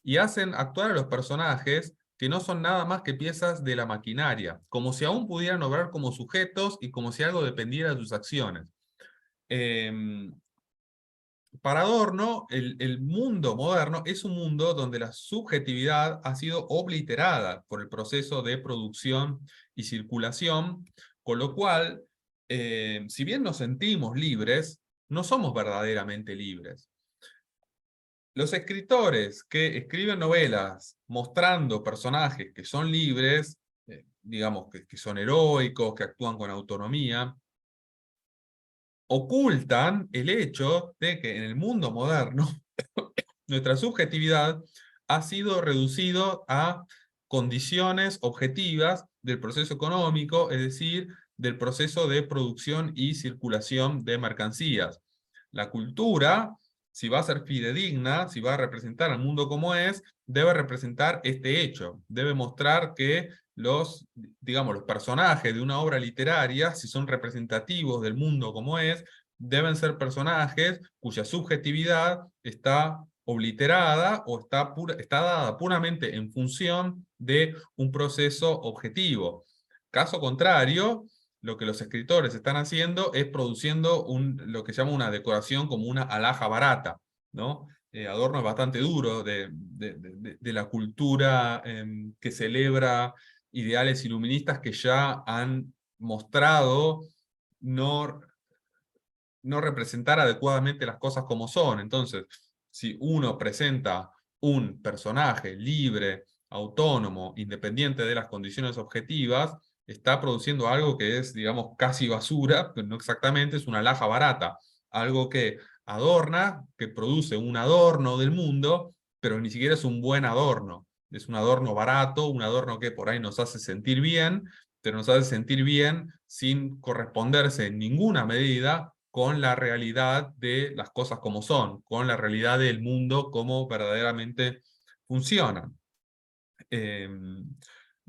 y hacen actuar a los personajes que no son nada más que piezas de la maquinaria, como si aún pudieran obrar como sujetos y como si algo dependiera de sus acciones. Para Adorno, el mundo moderno es un mundo donde la subjetividad ha sido obliterada por el proceso de producción y circulación, con lo cual, si bien nos sentimos libres, no somos verdaderamente libres. Los escritores que escriben novelas mostrando personajes que son libres, digamos que son heroicos, que actúan con autonomía, ocultan el hecho de que en el mundo moderno nuestra subjetividad ha sido reducido a condiciones objetivas del proceso económico, es decir, del proceso de producción y circulación de mercancías. La cultura, si va a ser fidedigna, si va a representar al mundo como es, debe representar este hecho, debe mostrar que digamos, los personajes de una obra literaria, si son representativos del mundo como es, deben ser personajes cuya subjetividad está obliterada o está dada puramente en función de un proceso objetivo. Caso contrario, lo que los escritores están haciendo es produciendo lo que se llama una decoración como una alhaja barata, ¿no? Adorno es bastante duro de la cultura que celebra ideales iluministas que ya han mostrado no representar adecuadamente las cosas como son. Entonces, si uno presenta un personaje libre, autónomo, independiente de las condiciones objetivas, está produciendo algo que es, digamos, casi basura, pero no exactamente, es una alhaja barata. Algo que adorna, que produce un adorno del mundo, pero ni siquiera es un buen adorno. Es un adorno barato, un adorno que por ahí nos hace sentir bien, pero nos hace sentir bien sin corresponderse en ninguna medida con la realidad de las cosas como son, con la realidad del mundo como verdaderamente funcionan.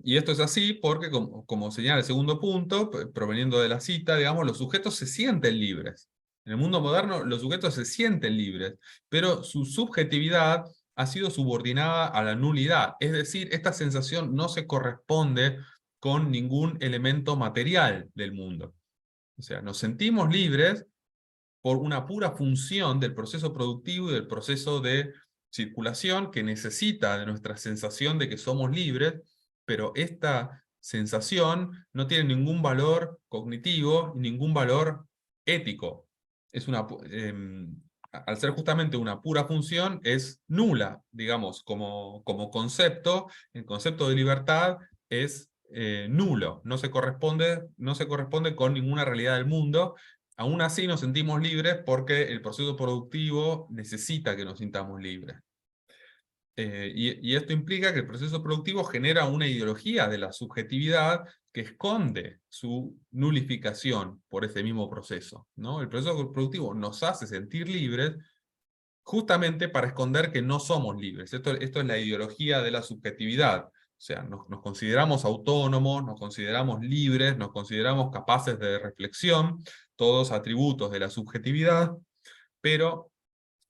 Y esto es así porque, como señala el segundo punto, proveniendo de la cita, digamos, los sujetos se sienten libres. En el mundo moderno los sujetos se sienten libres, pero su subjetividad ha sido subordinada a la nulidad. Es decir, esta sensación no se corresponde con ningún elemento material del mundo. O sea, nos sentimos libres por una pura función del proceso productivo y del proceso de circulación que necesita de nuestra sensación de que somos libres, pero esta sensación no tiene ningún valor cognitivo y ningún valor ético. Al ser justamente una pura función, es nula, digamos, como concepto. El concepto de libertad es nulo, no se corresponde con ninguna realidad del mundo. Aún así nos sentimos libres porque el proceso productivo necesita que nos sintamos libres. Y esto implica que el proceso productivo genera una ideología de la subjetividad que esconde su nulificación por ese mismo proceso, ¿no? El proceso productivo nos hace sentir libres justamente para esconder que no somos libres. Esto es la ideología de la subjetividad. O sea, nos consideramos autónomos, nos consideramos libres, nos consideramos capaces de reflexión, todos atributos de la subjetividad, pero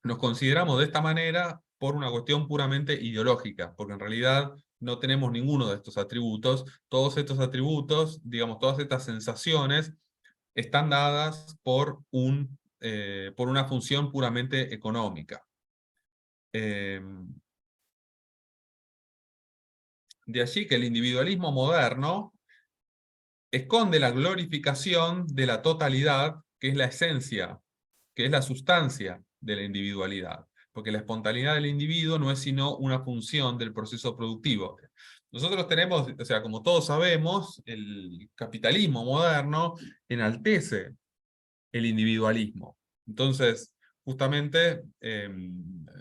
nos consideramos de esta manera por una cuestión puramente ideológica, porque en realidad no tenemos ninguno de estos atributos. Todos estos atributos, digamos, todas estas sensaciones, están dadas por una función puramente económica. De allí que el individualismo moderno esconde la glorificación de la totalidad, que es la esencia, que es la sustancia de la individualidad. Porque la espontaneidad del individuo no es sino una función del proceso productivo. Nosotros tenemos, o sea, como todos sabemos, el capitalismo moderno enaltece el individualismo. Entonces, justamente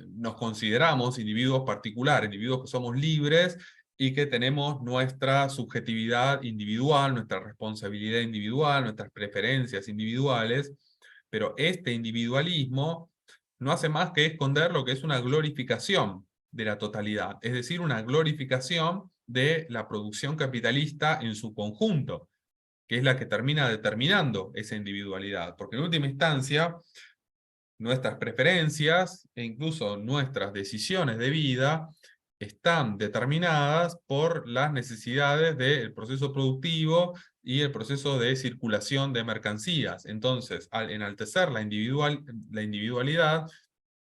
nos consideramos individuos particulares, individuos que somos libres y que tenemos nuestra subjetividad individual, nuestra responsabilidad individual, nuestras preferencias individuales, pero este individualismo no hace más que esconder lo que es una glorificación de la totalidad, es decir, una glorificación de la producción capitalista en su conjunto, que es la que termina determinando esa individualidad. Porque en última instancia, nuestras preferencias e incluso nuestras decisiones de vida están determinadas por las necesidades del proceso productivo y el proceso de circulación de mercancías. Entonces, al enaltecer la individualidad,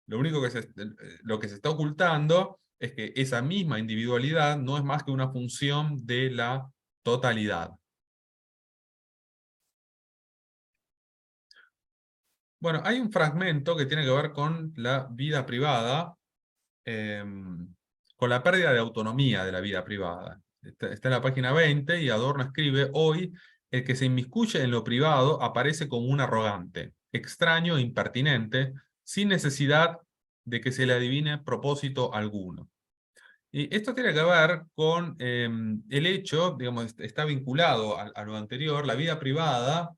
lo que se está ocultando es que esa misma individualidad no es más que una función de la totalidad. Bueno, hay un fragmento que tiene que ver con la vida privada, con la pérdida de autonomía de la vida privada. Está en la página 20 y Adorno escribe: hoy, el que se inmiscuye en lo privado aparece como un arrogante, extraño e impertinente, sin necesidad de que se le adivine propósito alguno. Y esto tiene que ver con el hecho, digamos, está vinculado a lo anterior. La vida privada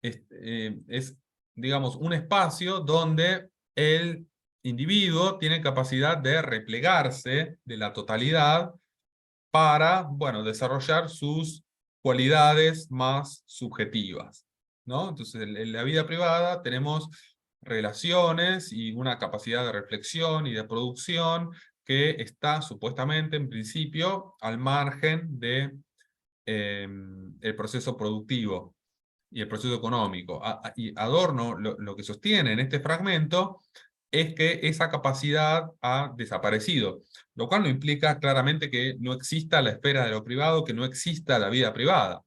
es, digamos, un espacio donde el individuo tiene capacidad de replegarse de la totalidad para, bueno, desarrollar sus cualidades más subjetivas, ¿no? Entonces, en la vida privada tenemos relaciones y una capacidad de reflexión y de producción que está supuestamente, en principio, al margen de el proceso productivo y el proceso económico. Y Adorno lo que sostiene en este fragmento es que esa capacidad ha desaparecido, lo cual no implica claramente que no exista la esfera de lo privado, que no exista la vida privada.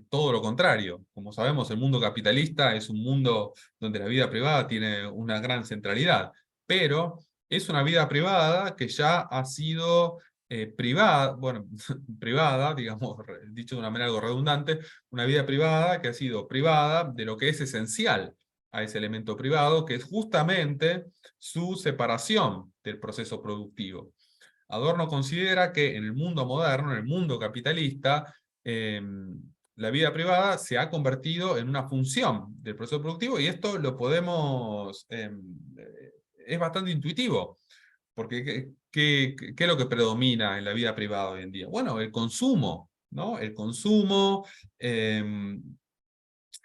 Todo lo contrario. Como sabemos, el mundo capitalista es un mundo donde la vida privada tiene una gran centralidad, pero es una vida privada que ya ha sido privada, bueno, privada, digamos, dicho de una manera algo redundante, una vida privada que ha sido privada de lo que es esencial a ese elemento privado, que es justamente su separación del proceso productivo. Adorno considera que en el mundo moderno, en el mundo capitalista, la vida privada se ha convertido en una función del proceso productivo, y esto lo podemos, es bastante intuitivo, porque ¿qué es lo que predomina en la vida privada hoy en día? Bueno, el consumo, ¿no? El consumo,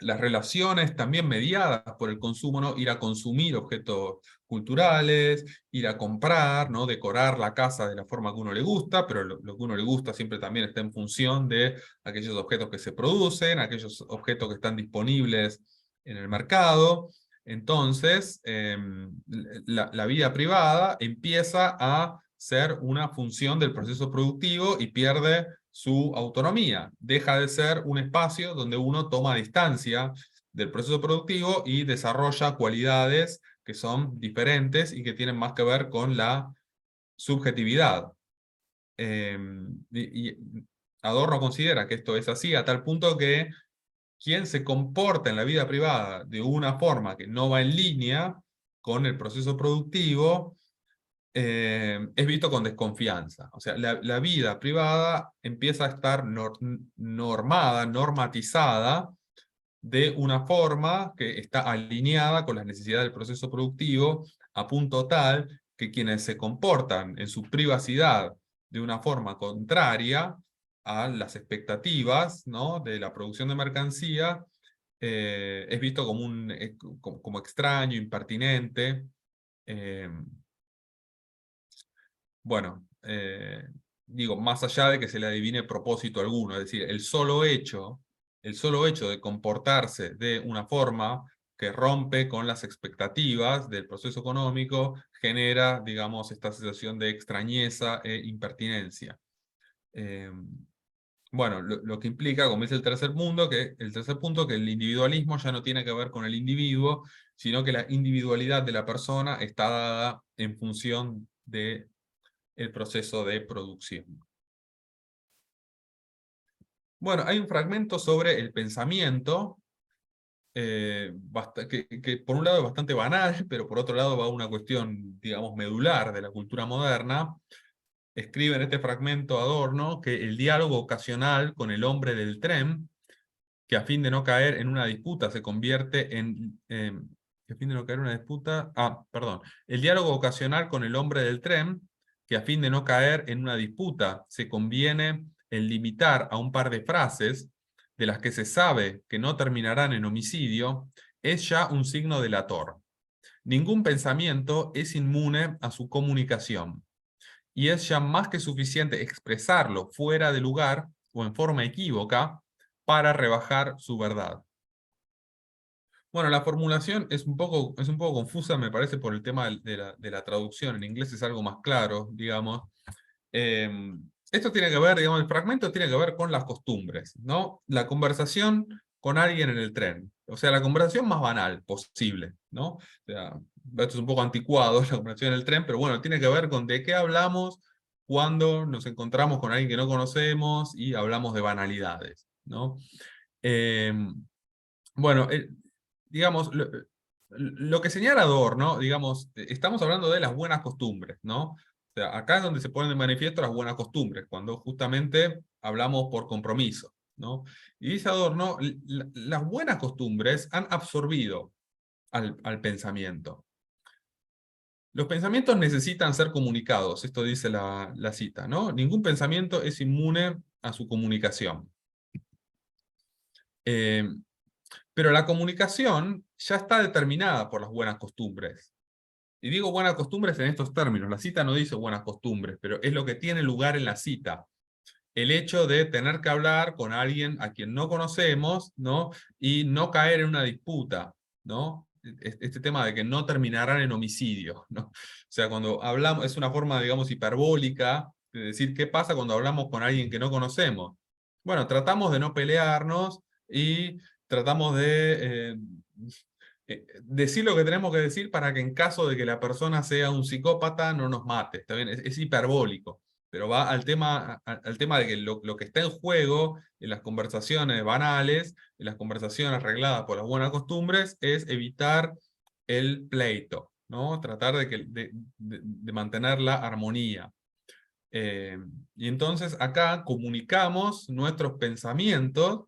las relaciones también mediadas por el consumo, ¿no? Ir a consumir objetos culturales, ir a comprar, ¿no? Decorar la casa de la forma que uno le gusta, pero lo que uno le gusta siempre también está en función de aquellos objetos que se producen, aquellos objetos que están disponibles en el mercado. Entonces, la vida privada empieza a ser una función del proceso productivo y pierde su autonomía. Deja de ser un espacio donde uno toma distancia del proceso productivo y desarrolla cualidades que son diferentes y que tienen más que ver con la subjetividad. Y Adorno considera que esto es así a tal punto que quien se comporta en la vida privada de una forma que no va en línea con el proceso productivo es visto con desconfianza. O sea, la vida privada empieza a estar normada, normatizada, de una forma que está alineada con las necesidades del proceso productivo, a punto tal que quienes se comportan en su privacidad de una forma contraria a las expectativas, ¿no? de la producción de mercancía, es visto como, como extraño, impertinente. eh, bueno, digo, más allá de que se le adivine propósito alguno, es decir, el solo hecho de comportarse de una forma que rompe con las expectativas del proceso económico genera, digamos, esta sensación de extrañeza e impertinencia. Bueno, lo que implica, como dice el tercer punto, que el individualismo ya no tiene que ver con el individuo, sino que la individualidad de la persona está dada en función de el proceso de producción. Bueno, hay un fragmento sobre el pensamiento, que por un lado es bastante banal, pero por otro lado va a una cuestión, digamos, medular de la cultura moderna. Escribe en este fragmento Adorno que el diálogo ocasional con el hombre del tren, que a fin de no caer en una disputa se convierte en... que a fin de no caer en una disputa... perdón. El diálogo ocasional con el hombre del tren que a fin de no caer en una disputa se conviene en limitar a un par de frases de las que se sabe que no terminarán en homicidio, es ya un signo delator. Ningún pensamiento es inmune a su comunicación, y es ya más que suficiente expresarlo fuera de lugar o en forma equívoca para rebajar su verdad. Bueno, la formulación es un poco confusa, me parece, por el tema de la traducción. En inglés es algo más claro, digamos. Esto tiene que ver, digamos, el fragmento tiene que ver con las costumbres, ¿no? La conversación con alguien en el tren. O sea, la conversación más banal posible, ¿no? O sea, esto es un poco anticuado, la conversación en el tren, pero bueno, tiene que ver con de qué hablamos cuando nos encontramos con alguien que no conocemos y hablamos de banalidades, ¿no? Bueno, digamos, lo que señala Adorno, digamos, estamos hablando de las buenas costumbres, ¿no? O sea, acá es donde se ponen de manifiesto las buenas costumbres, cuando justamente hablamos por compromiso, ¿no? Y dice Adorno, las buenas costumbres han absorbido al pensamiento. Los pensamientos necesitan ser comunicados, esto dice la cita, ¿no? Ningún pensamiento es inmune a su comunicación. Pero la comunicación ya está determinada por las buenas costumbres. Y digo buenas costumbres en estos términos. La cita no dice buenas costumbres, pero es lo que tiene lugar en la cita. El hecho de tener que hablar con alguien a quien no conocemos, ¿no? Y no caer en una disputa, ¿no? Este tema de que no terminarán en homicidio, ¿no? O sea, cuando hablamos, es una forma, digamos, hiperbólica de decir qué pasa cuando hablamos con alguien que no conocemos. Bueno, tratamos de no pelearnos y tratamos de decir lo que tenemos que decir para que en caso de que la persona sea un psicópata no nos mate. ¿Está bien? Es hiperbólico, pero va al tema de que lo que está en juego en las conversaciones banales, en las conversaciones arregladas por las buenas costumbres, es evitar el pleito, ¿no? Tratar de mantener la armonía. Eh, y entonces acá comunicamos nuestros pensamientos,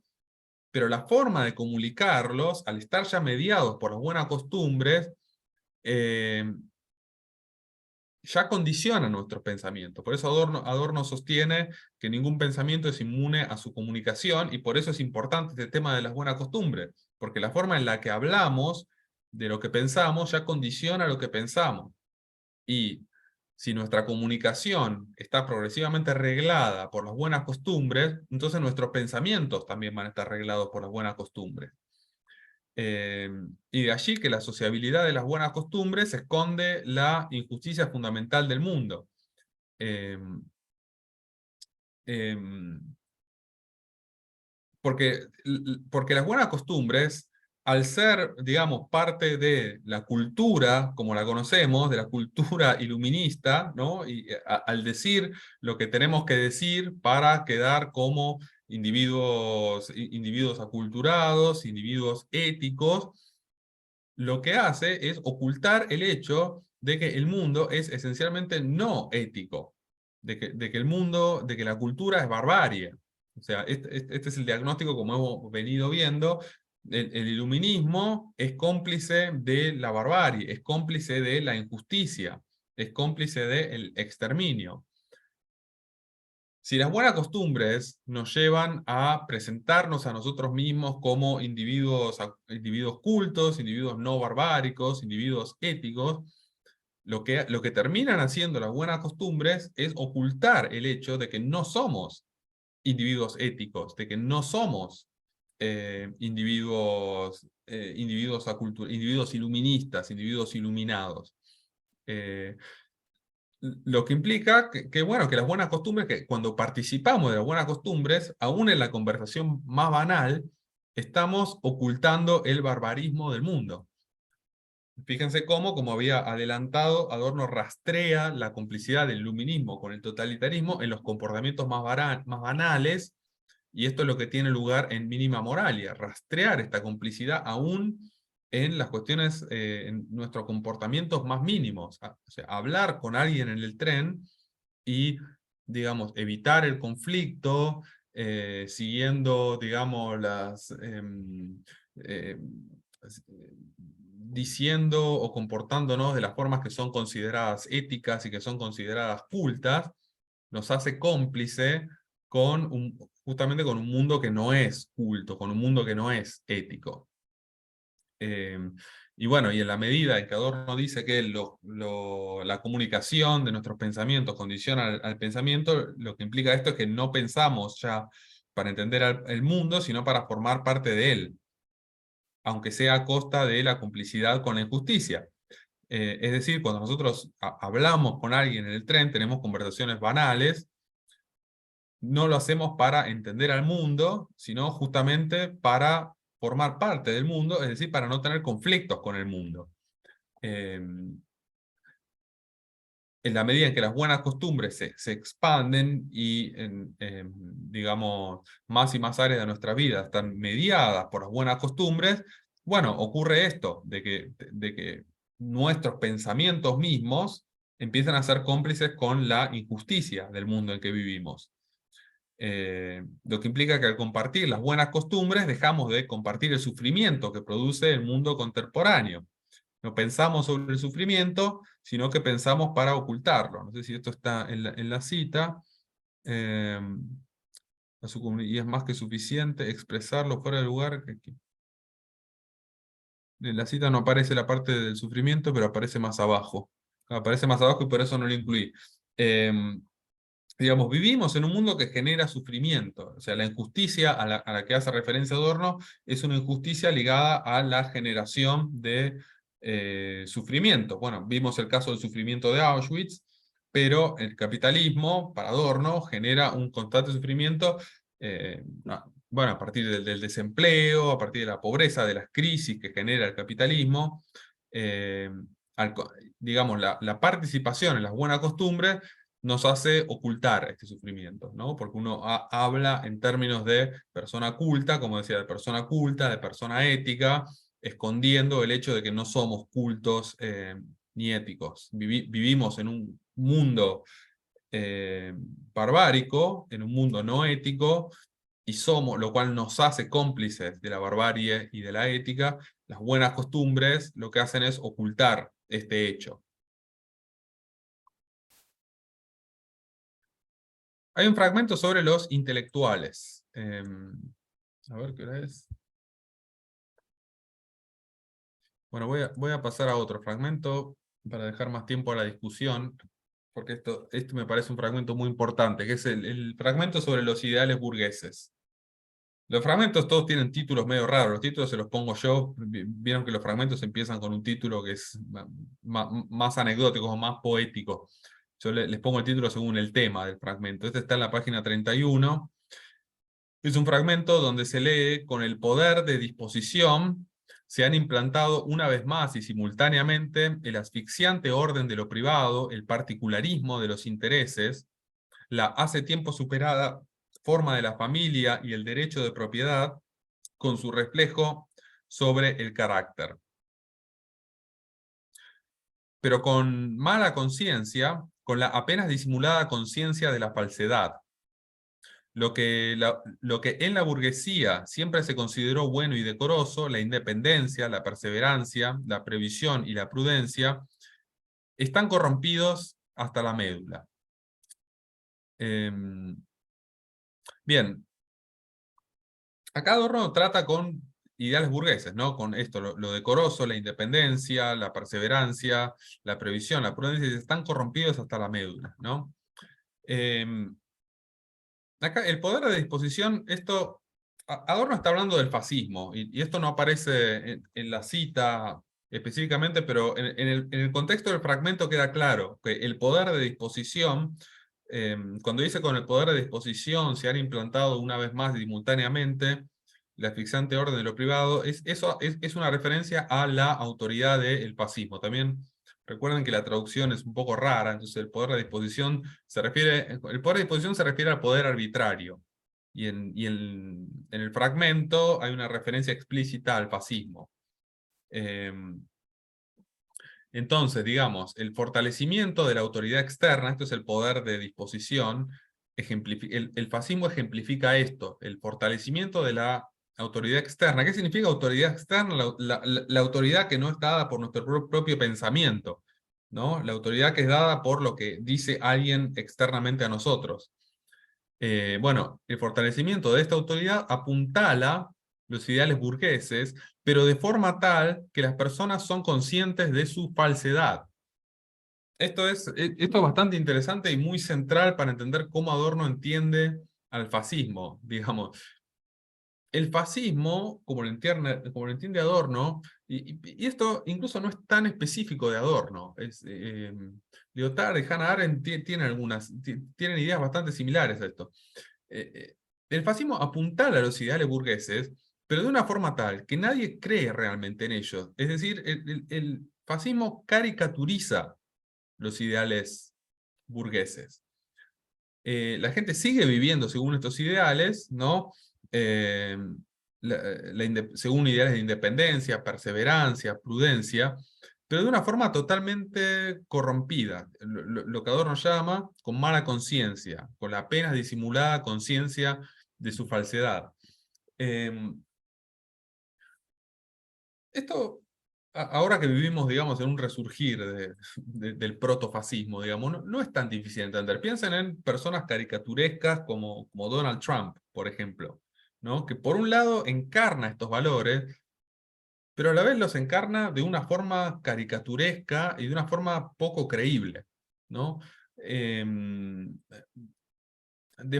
pero la forma de comunicarlos, al estar ya mediados por las buenas costumbres, ya condiciona nuestros pensamientos. Por eso Adorno sostiene que ningún pensamiento es inmune a su comunicación, y por eso es importante este tema de las buenas costumbres, porque la forma en la que hablamos de lo que pensamos ya condiciona lo que pensamos. Y si nuestra comunicación está progresivamente reglada por las buenas costumbres, entonces nuestros pensamientos también van a estar reglados por las buenas costumbres. Y de allí que la sociabilidad de las buenas costumbres esconde la injusticia fundamental del mundo. Eh, eh, porque las buenas costumbres, al ser, digamos, parte de la cultura, como la conocemos, de la cultura iluminista, ¿no? Y al decir lo que tenemos que decir para quedar como individuos aculturados, individuos éticos, lo que hace es ocultar el hecho de que el mundo es esencialmente no ético, de que el mundo, de que la cultura es barbarie. O sea, este es el diagnóstico como hemos venido viendo. El iluminismo es cómplice de la barbarie, es cómplice de la injusticia, es cómplice del exterminio. Si las buenas costumbres nos llevan a presentarnos a nosotros mismos como individuos cultos, individuos no barbáricos, individuos éticos, lo que terminan haciendo las buenas costumbres es ocultar el hecho de que no somos individuos éticos, de que no somos individuos iluministas, individuos iluminados. Lo que implica bueno, que las buenas costumbres, que cuando participamos de las buenas costumbres, aún en la conversación más banal, estamos ocultando el barbarismo del mundo. Fíjense cómo, como había adelantado, Adorno rastrea la complicidad del iluminismo con el totalitarismo en los comportamientos más banales, y esto es lo que tiene lugar en Mínima Moralia, rastrear esta complicidad aún en las cuestiones, en nuestros comportamientos más mínimos. O sea, hablar con alguien en el tren y, digamos, evitar el conflicto, siguiendo, digamos, diciendo o comportándonos de las formas que son consideradas éticas y que son consideradas cultas, nos hace cómplice con justamente con un mundo que no es culto, con un mundo que no es ético. Y bueno, y en la medida en que Adorno dice que la comunicación de nuestros pensamientos condiciona al pensamiento, lo que implica esto es que no pensamos ya para entender el mundo, sino para formar parte de él, aunque sea a costa de la complicidad con la injusticia. Es decir, cuando nosotros hablamos con alguien en el tren, tenemos conversaciones banales, no lo hacemos para entender al mundo, sino justamente para formar parte del mundo, es decir, para no tener conflictos con el mundo. En la medida en que las buenas costumbres se expanden y, digamos, más y más áreas de nuestra vida están mediadas por las buenas costumbres, bueno, ocurre esto, de que nuestros pensamientos mismos empiezan a ser cómplices con la injusticia del mundo en que vivimos. Lo que implica que al compartir las buenas costumbres dejamos de compartir el sufrimiento que produce el mundo contemporáneo. No pensamos sobre el sufrimiento, sino que pensamos para ocultarlo. No sé si esto está en la cita. Y es más que suficiente expresarlo fuera de lugar. En la cita no aparece la parte del sufrimiento, pero aparece más abajo. Aparece más abajo y por eso no lo incluí. Digamos, vivimos en un mundo que genera sufrimiento. O sea, la injusticia a la que hace referencia Adorno es una injusticia ligada a la generación de sufrimiento. Bueno, vimos el caso del sufrimiento de Auschwitz, pero el capitalismo, para Adorno, genera un constante sufrimiento, bueno, a partir del desempleo, a partir de la pobreza, de las crisis que genera el capitalismo. Digamos, la participación en las buenas costumbres nos hace ocultar este sufrimiento, ¿no? Porque uno habla en términos de persona culta, como decía, de persona culta, de persona ética, escondiendo el hecho de que no somos cultos ni éticos. Vivimos en un mundo barbárico, en un mundo no ético, y somos, lo cual nos hace cómplices de la barbarie y de la ética. Las buenas costumbres lo que hacen es ocultar este hecho. Hay un fragmento sobre los intelectuales. A ver qué hora es. Bueno, voy a pasar a otro fragmento para dejar más tiempo a la discusión, porque esto me parece un fragmento muy importante, que es el fragmento sobre los ideales burgueses. Los fragmentos todos tienen títulos medio raros, los títulos se los pongo yo. Vieron que los fragmentos empiezan con un título que es más anecdótico o más poético. Yo les pongo el título según el tema del fragmento. Este está en la página 31. Es un fragmento donde se lee: con el poder de disposición se han implantado una vez más y simultáneamente el asfixiante orden de lo privado, el particularismo de los intereses, la hace tiempo superada forma de la familia y el derecho de propiedad, con su reflejo sobre el carácter. Pero con mala conciencia, con la apenas disimulada conciencia de la falsedad. Lo que en la burguesía siempre se consideró bueno y decoroso, la independencia, la perseverancia, la previsión y la prudencia, están corrompidos hasta la médula. Bien, acá Adorno trata con ideales burgueses, ¿no? Con esto, lo decoroso, la independencia, la perseverancia, la previsión, la prudencia, están corrompidos hasta la médula, ¿no? Acá, el poder de disposición, Adorno está hablando del fascismo, y esto no aparece en la cita específicamente, pero en el contexto del fragmento queda claro que el poder de disposición, cuando dice con el poder de disposición se han implantado una vez más simultáneamente la asfixiante orden de lo privado, eso es una referencia a la autoridad del fascismo. También recuerden que la traducción es un poco rara, entonces el poder de disposición el poder de disposición se refiere al poder arbitrario. Y en el fragmento hay una referencia explícita al fascismo. Entonces, digamos, el fortalecimiento de la autoridad externa, esto es el poder de disposición, el fascismo ejemplifica esto, el fortalecimiento de la autoridad externa. ¿Qué significa autoridad externa? La autoridad que no es dada por nuestro propio pensamiento, ¿no? La autoridad que es dada por lo que dice alguien externamente a nosotros. Bueno, el fortalecimiento de esta autoridad apuntala los ideales burgueses, pero de forma tal que las personas son conscientes de su falsedad. Esto es bastante interesante y muy central para entender cómo Adorno entiende al fascismo, digamos. El fascismo, como lo entiende Adorno, y esto incluso no es tan específico de Adorno, Lyotard y Hannah Arendt tienen ideas bastante similares a esto. El fascismo apuntala a los ideales burgueses, pero de una forma tal que nadie cree realmente en ellos. Es decir, el fascismo caricaturiza los ideales burgueses. La gente sigue viviendo según estos ideales, ¿no? Eh, según ideales de independencia, perseverancia, prudencia, pero de una forma totalmente corrompida, lo que Adorno llama con mala conciencia, con la apenas disimulada conciencia de su falsedad. Esto, ahora que vivimos, digamos, en un resurgir del protofascismo, digamos, no es tan difícil de entender. Piensen en personas caricaturescas como Donald Trump, por ejemplo, ¿no? Que por un lado encarna estos valores, pero a la vez los encarna de una forma caricaturesca y de una forma poco creíble, ¿no? De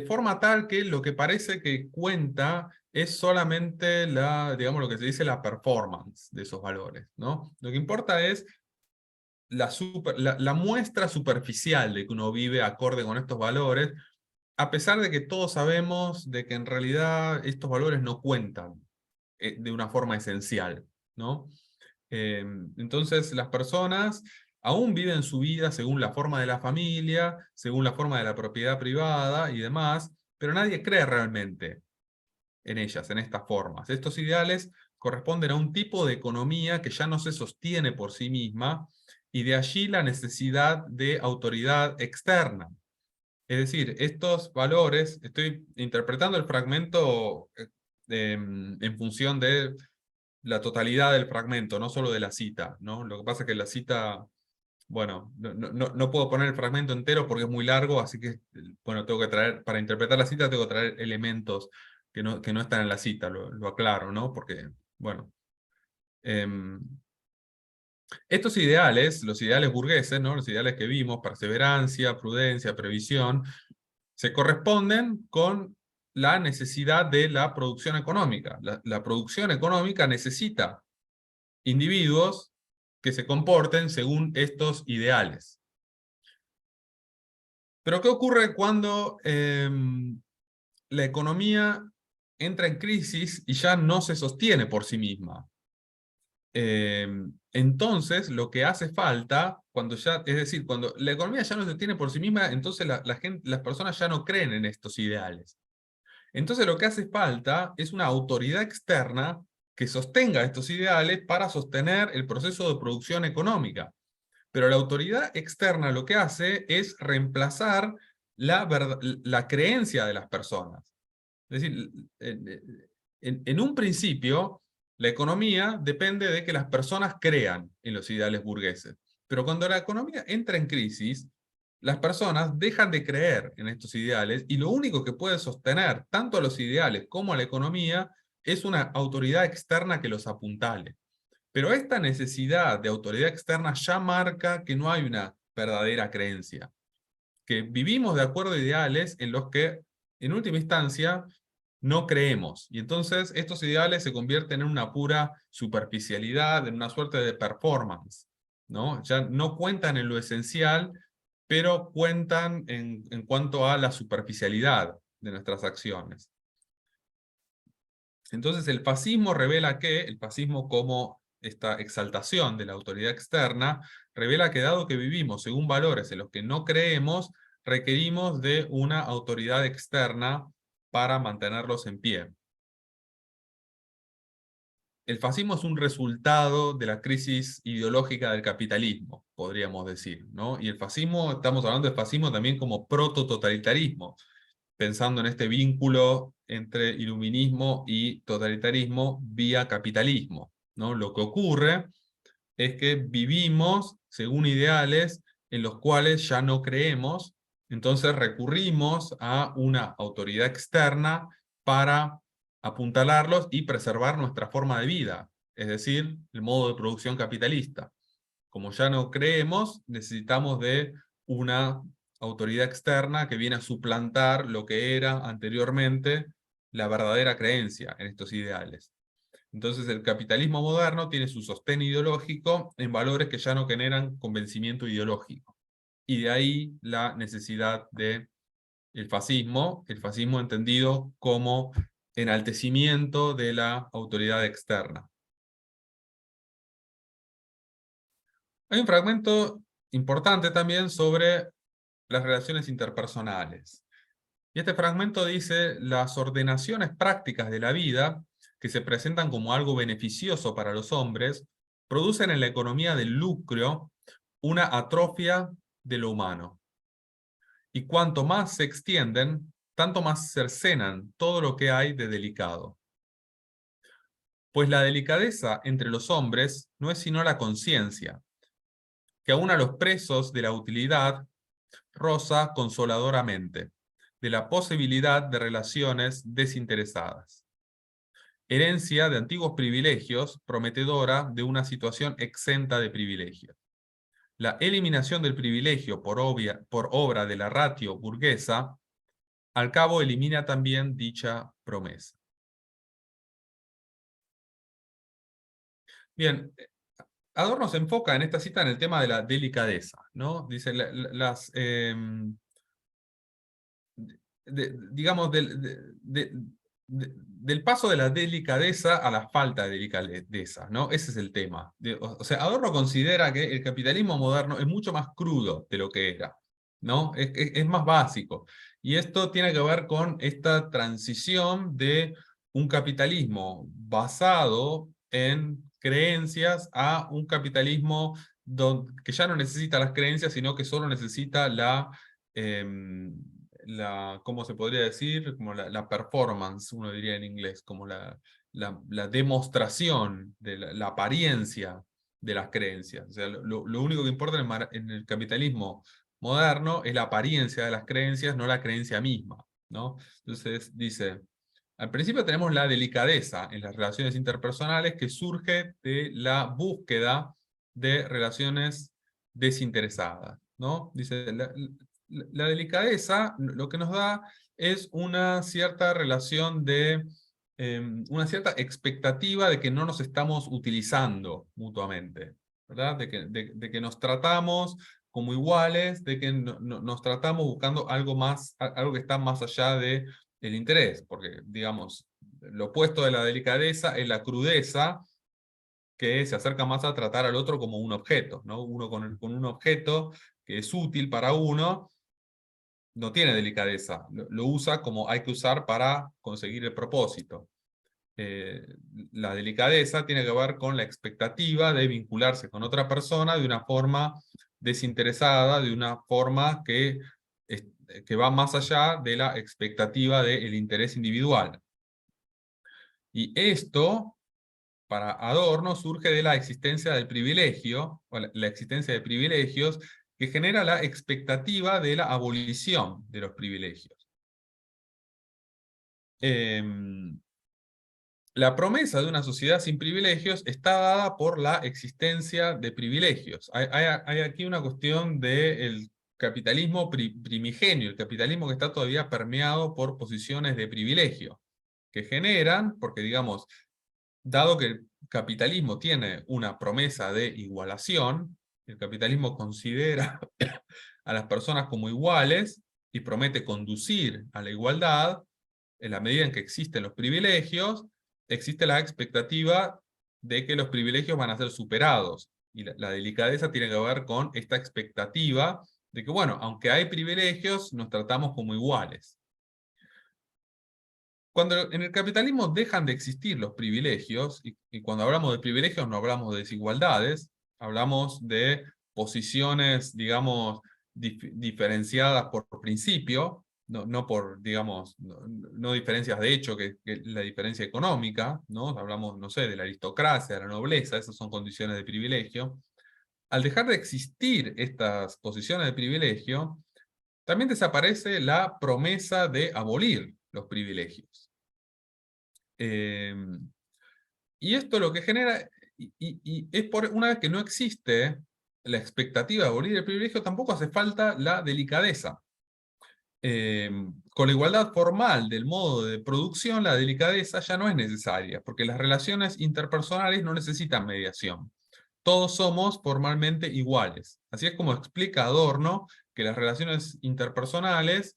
forma tal que lo que parece que cuenta es solamente digamos, lo que se dice la performance de esos valores, ¿no? Lo que importa es la muestra superficial de que uno vive acorde con estos valores, a pesar de que todos sabemos de que en realidad estos valores no cuentan de una forma esencial, ¿no? Entonces las personas aún viven su vida según la forma de la familia, según la forma de la propiedad privada y demás, pero nadie cree realmente en ellas, en estas formas. Estos ideales corresponden a un tipo de economía que ya no se sostiene por sí misma, y de allí la necesidad de autoridad externa. Es decir, estos valores, estoy interpretando el fragmento en función de la totalidad del fragmento, no solo de la cita, ¿no? Lo que pasa es que la cita, bueno, no puedo poner el fragmento entero porque es muy largo, así que, bueno, tengo que traer, para interpretar la cita, tengo que traer elementos que no están en la cita, lo aclaro, ¿no? Porque, bueno, estos ideales, los ideales burgueses, ¿no? Los ideales que vimos, perseverancia, prudencia, previsión, se corresponden con la necesidad de la producción económica. La producción económica necesita individuos que se comporten según estos ideales. Pero ¿qué ocurre cuando la economía entra en crisis y ya no se sostiene por sí misma? Entonces, lo que hace falta, es decir, cuando la economía ya no se sostiene por sí misma, entonces las personas ya no creen en estos ideales. Entonces lo que hace falta es una autoridad externa que sostenga estos ideales para sostener el proceso de producción económica. Pero la autoridad externa lo que hace es reemplazar la creencia de las personas. Es decir, en un principio, la economía depende de que las personas crean en los ideales burgueses. Pero cuando la economía entra en crisis, las personas dejan de creer en estos ideales y lo único que puede sostener tanto a los ideales como a la economía es una autoridad externa que los apuntale. Pero esta necesidad de autoridad externa ya marca que no hay una verdadera creencia, que vivimos de acuerdo a ideales en los que, en última instancia, no creemos. Y entonces estos ideales se convierten en una pura superficialidad, en una suerte de performance, ¿no? Ya no cuentan en lo esencial, pero cuentan en cuanto a la superficialidad de nuestras acciones. Entonces el fascismo revela que, el fascismo como esta exaltación de la autoridad externa, revela que dado que vivimos según valores en los que no creemos, requerimos de una autoridad externa para mantenerlos en pie. El fascismo es un resultado de la crisis ideológica del capitalismo, podríamos decir, ¿no? Y el fascismo, estamos hablando de fascismo también como protototalitarismo. pensando en este vínculo entre iluminismo y totalitarismo vía capitalismo, ¿no? Lo que ocurre es que vivimos según ideales en los cuales ya no creemos, entonces recurrimos a una autoridad externa para apuntalarlos y preservar nuestra forma de vida, es decir, el modo de producción capitalista. Como ya no creemos, necesitamos de una autoridad externa que viene a suplantar lo que era anteriormente la verdadera creencia en estos ideales. Entonces el capitalismo moderno tiene su sostén ideológico en valores que ya no generan convencimiento ideológico. Y de ahí la necesidad del fascismo, el fascismo entendido como enaltecimiento de la autoridad externa. Hay un fragmento importante también sobre las relaciones interpersonales. Y este fragmento dice: las ordenaciones prácticas de la vida, que se presentan como algo beneficioso para los hombres, producen en la economía del lucro una atrofia de lo humano. Y cuanto más se extienden, tanto más cercenan todo lo que hay de delicado. Pues la delicadeza entre los hombres no es sino la conciencia, que aún a los presos de la utilidad roza consoladoramente, de la posibilidad de relaciones desinteresadas. Herencia de antiguos privilegios, prometedora de una situación exenta de privilegios. La eliminación del privilegio por obra de la ratio burguesa, al cabo elimina también dicha promesa. Bien, Adorno se enfoca en esta cita en el tema de la delicadeza, ¿no? Dice, digamos, del paso de la delicadeza a la falta de delicadeza, ¿no? Ese es el tema. O sea, Adorno considera que el capitalismo moderno es mucho más crudo de lo que era, ¿no? Es más básico. Y esto tiene que ver con esta transición de un capitalismo basado en creencias a un capitalismo que ya no necesita las creencias, sino que solo necesita ¿cómo se podría decir? Como la performance, uno diría en inglés, como la demostración de la apariencia de las creencias. O sea, lo único que importa en el capitalismo moderno es la apariencia de las creencias, no la creencia misma, ¿no? Entonces dice: al principio tenemos la delicadeza en las relaciones interpersonales que surge de la búsqueda de relaciones desinteresadas, ¿no? Dice, la delicadeza lo que nos da es una cierta relación de, una cierta expectativa de que no nos estamos utilizando mutuamente, ¿verdad? De que nos tratamos como iguales, de que nos tratamos buscando algo más, algo que está más allá de el interés, porque, digamos, lo opuesto de la delicadeza es la crudeza, que se acerca más a tratar al otro como un objeto, ¿no? Uno con un objeto que es útil para uno, no tiene delicadeza, lo usa como hay que usar para conseguir el propósito. La delicadeza tiene que ver con la expectativa de vincularse con otra persona de una forma desinteresada, de una forma que va más allá de la expectativa del interés individual. Y esto, para Adorno, surge de la existencia del privilegio, o la existencia de privilegios, que genera la expectativa de la abolición de los privilegios. La promesa de una sociedad sin privilegios está dada por la existencia de privilegios. Hay aquí una cuestión del capitalismo primigenio, el capitalismo que está todavía permeado por posiciones de privilegio, que generan, porque digamos, dado que el capitalismo tiene una promesa de igualación, el capitalismo considera a las personas como iguales y promete conducir a la igualdad. En la medida en que existen los privilegios, existe la expectativa de que los privilegios van a ser superados. Y la delicadeza tiene que ver con esta expectativa de que, bueno, aunque hay privilegios, nos tratamos como iguales. Cuando en el capitalismo dejan de existir los privilegios, y cuando hablamos de privilegios no hablamos de desigualdades, hablamos de posiciones, digamos, diferenciadas por principio, no por, digamos, no diferencias de hecho, que la diferencia económica, ¿no? Hablamos, no sé, de la aristocracia, de la nobleza, esas son condiciones de privilegio. Al dejar de existir estas posiciones de privilegio, también desaparece la promesa de abolir los privilegios. Y esto lo que genera, y es por una vez que no existe la expectativa de abolir el privilegio, tampoco hace falta la delicadeza. Con la igualdad formal del modo de producción, la delicadeza ya no es necesaria, porque las relaciones interpersonales no necesitan mediación. Todos somos formalmente iguales. Así es como explica Adorno que las relaciones interpersonales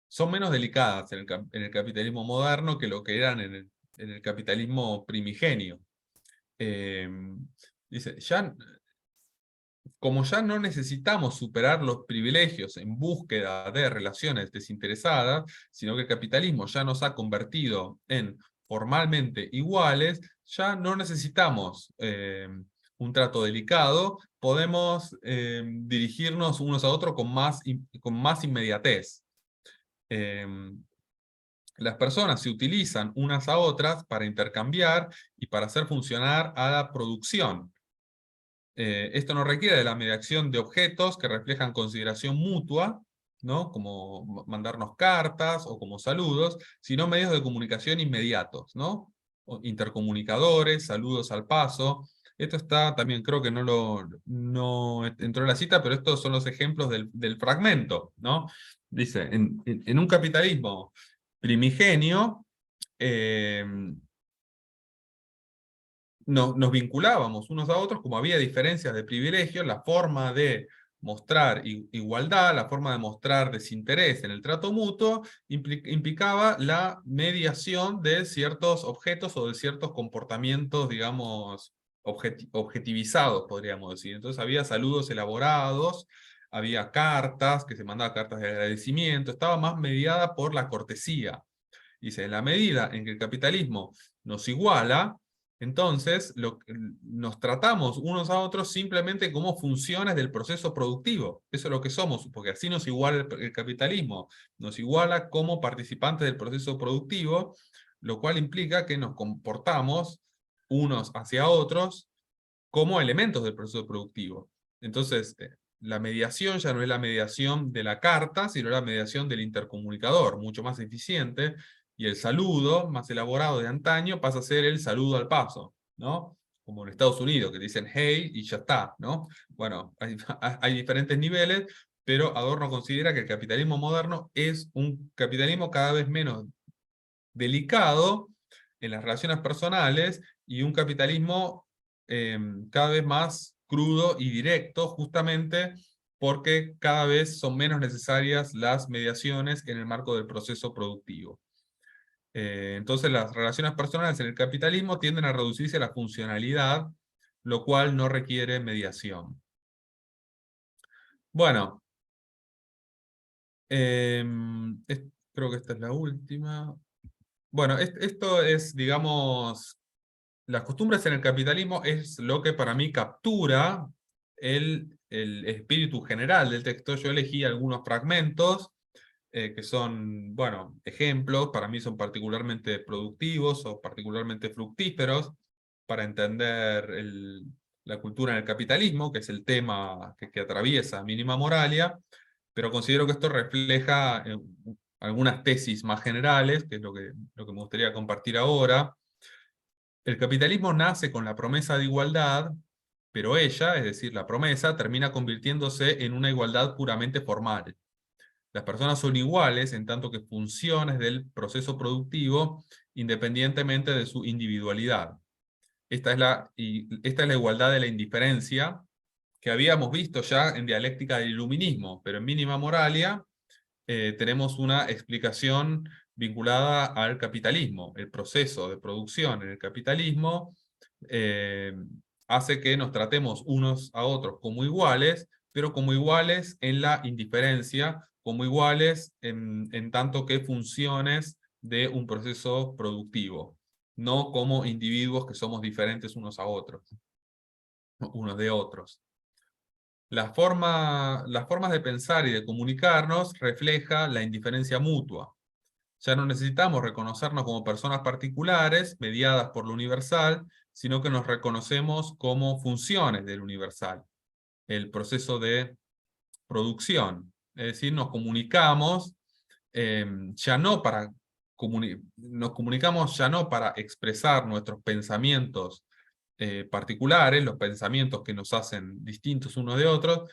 son menos delicadas en el capitalismo moderno que lo que eran en el capitalismo primigenio. Dice, como ya no necesitamos superar los privilegios en búsqueda de relaciones desinteresadas, sino que el capitalismo ya nos ha convertido en formalmente iguales, ya no necesitamos un trato delicado, podemos dirigirnos unos a otros con más inmediatez. Las personas se utilizan unas a otras para intercambiar y para hacer funcionar a la producción. Esto no requiere de la mediación de objetos que reflejan consideración mutua, ¿no? Como mandarnos cartas o como saludos, sino medios de comunicación inmediatos, ¿no? Intercomunicadores, saludos al paso. Esto está también, creo que no entró en la cita, pero estos son los ejemplos del fragmento, ¿no? Dice, en un capitalismo primigenio, nos vinculábamos unos a otros, como había diferencias de privilegios, la forma de mostrar igualdad, la forma de mostrar desinterés en el trato mutuo, implicaba la mediación de ciertos objetos o de ciertos comportamientos, digamos, objetivizados, podríamos decir. Entonces había saludos elaborados, había cartas, que se mandaban cartas de agradecimiento, estaba más mediada por la cortesía. Dice, en la medida en que el capitalismo nos iguala, entonces nos tratamos unos a otros simplemente como funciones del proceso productivo. Eso es lo que somos, porque así nos iguala el capitalismo. Nos iguala como participantes del proceso productivo, lo cual implica que nos comportamos unos hacia otros como elementos del proceso productivo. Entonces, la mediación ya no es la mediación de la carta, sino la mediación del intercomunicador, mucho más eficiente, y el saludo más elaborado de antaño pasa a ser el saludo al paso, ¿no? Como en Estados Unidos, que dicen hey y ya está, ¿no? Bueno, hay diferentes niveles, pero Adorno considera que el capitalismo moderno es un capitalismo cada vez menos delicado en las relaciones personales y un capitalismo cada vez más crudo y directo, justamente porque cada vez son menos necesarias las mediaciones en el marco del proceso productivo. Entonces las relaciones personales en el capitalismo tienden a reducirse a la funcionalidad, lo cual no requiere mediación. Bueno, creo que esta es la última. Bueno, esto es, digamos, las costumbres en el capitalismo es lo que para mí captura el espíritu general del texto. Yo elegí algunos fragmentos que son, bueno, ejemplos, para mí son particularmente productivos o particularmente fructíferos para entender la cultura en el capitalismo, que es el tema que atraviesa Mínima Moralia, pero considero que esto refleja algunas tesis más generales, que es lo que me gustaría compartir ahora. El capitalismo nace con la promesa de igualdad, pero ella, es decir, la promesa, termina convirtiéndose en una igualdad puramente formal. Las personas son iguales en tanto que funciones del proceso productivo, independientemente de su individualidad. Esta es la igualdad de la indiferencia, que habíamos visto ya en Dialéctica del Iluminismo, pero en Mínima Moralia tenemos una explicación vinculada al capitalismo. El proceso de producción en el capitalismo eh, hace que nos tratemos unos a otros como iguales, pero como iguales en la indiferencia, como iguales en tanto que funciones de un proceso productivo, no como individuos que somos diferentes unos a otros, unos de otros. Las formas de pensar y de comunicarnos refleja la indiferencia mutua. Ya no necesitamos reconocernos como personas particulares, mediadas por lo universal, sino que nos reconocemos como funciones del universal, el proceso de producción. Es decir, nos comunicamos ya no para nos comunicamos ya no para expresar nuestros pensamientos particulares, los pensamientos que nos hacen distintos unos de otros,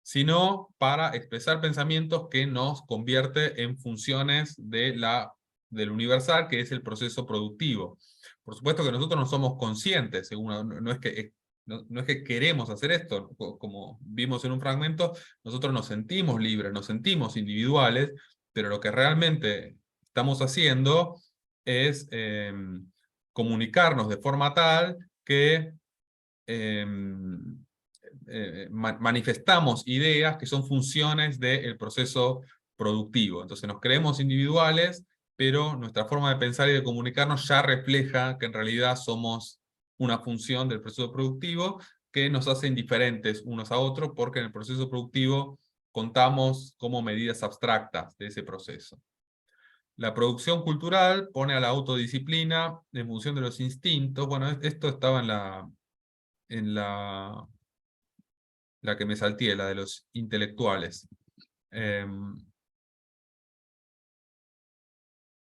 sino para expresar pensamientos que nos convierte en funciones del universal, que es el proceso productivo. Por supuesto que nosotros no somos conscientes, no es que no es que queremos hacer esto, como vimos en un fragmento, nosotros nos sentimos libres, nos sentimos individuales, pero lo que realmente estamos haciendo es comunicarnos de forma tal que manifestamos ideas que son funciones del proceso productivo. Entonces nos creemos individuales, pero nuestra forma de pensar y de comunicarnos ya refleja que en realidad somos una función del proceso productivo que nos hace indiferentes unos a otros, porque en el proceso productivo contamos como medidas abstractas de ese proceso. La producción cultural pone a la autodisciplina en función de los instintos. Bueno, esto estaba en la que me salté, la de los intelectuales.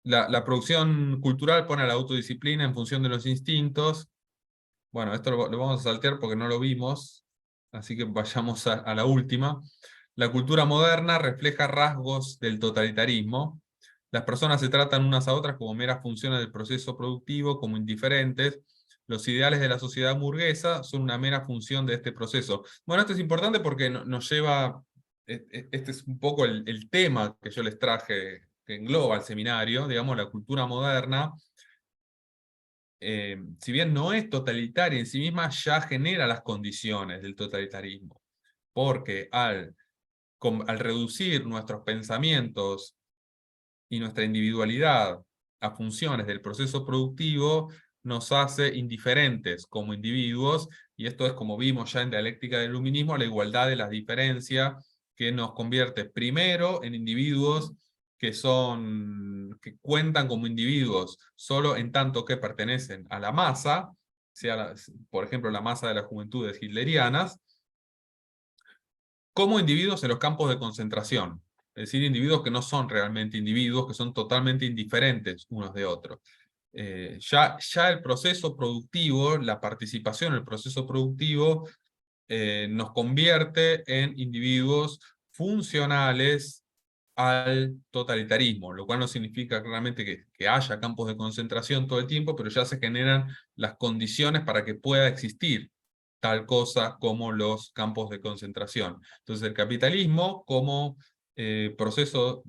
La producción cultural pone a la autodisciplina en función de los instintos. Bueno, esto lo vamos a saltear porque no lo vimos, así que vayamos a la última. La cultura moderna refleja rasgos del totalitarismo. Las personas se tratan unas a otras como meras funciones del proceso productivo, como indiferentes. Los ideales de la sociedad burguesa son una mera función de este proceso. Bueno, esto es importante porque nos lleva, este es un poco el tema que yo les traje, que engloba el seminario, digamos, la cultura moderna. Si bien no es totalitaria en sí misma, ya genera las condiciones del totalitarismo. Porque al reducir nuestros pensamientos y nuestra individualidad a funciones del proceso productivo, nos hace indiferentes como individuos, y esto es, como vimos ya en Dialéctica del Iluminismo, la igualdad de las diferencias, que nos convierte primero en individuos que cuentan como individuos solo en tanto que pertenecen a la masa, sea por ejemplo la masa de las juventudes hitlerianas, como individuos en los campos de concentración. Es decir, individuos que no son realmente individuos, que son totalmente indiferentes unos de otros. Ya el proceso productivo, la participación en el proceso productivo, nos convierte en individuos funcionales al totalitarismo, lo cual no significa claramente que haya campos de concentración todo el tiempo, pero ya se generan las condiciones para que pueda existir tal cosa como los campos de concentración. Entonces el capitalismo como proceso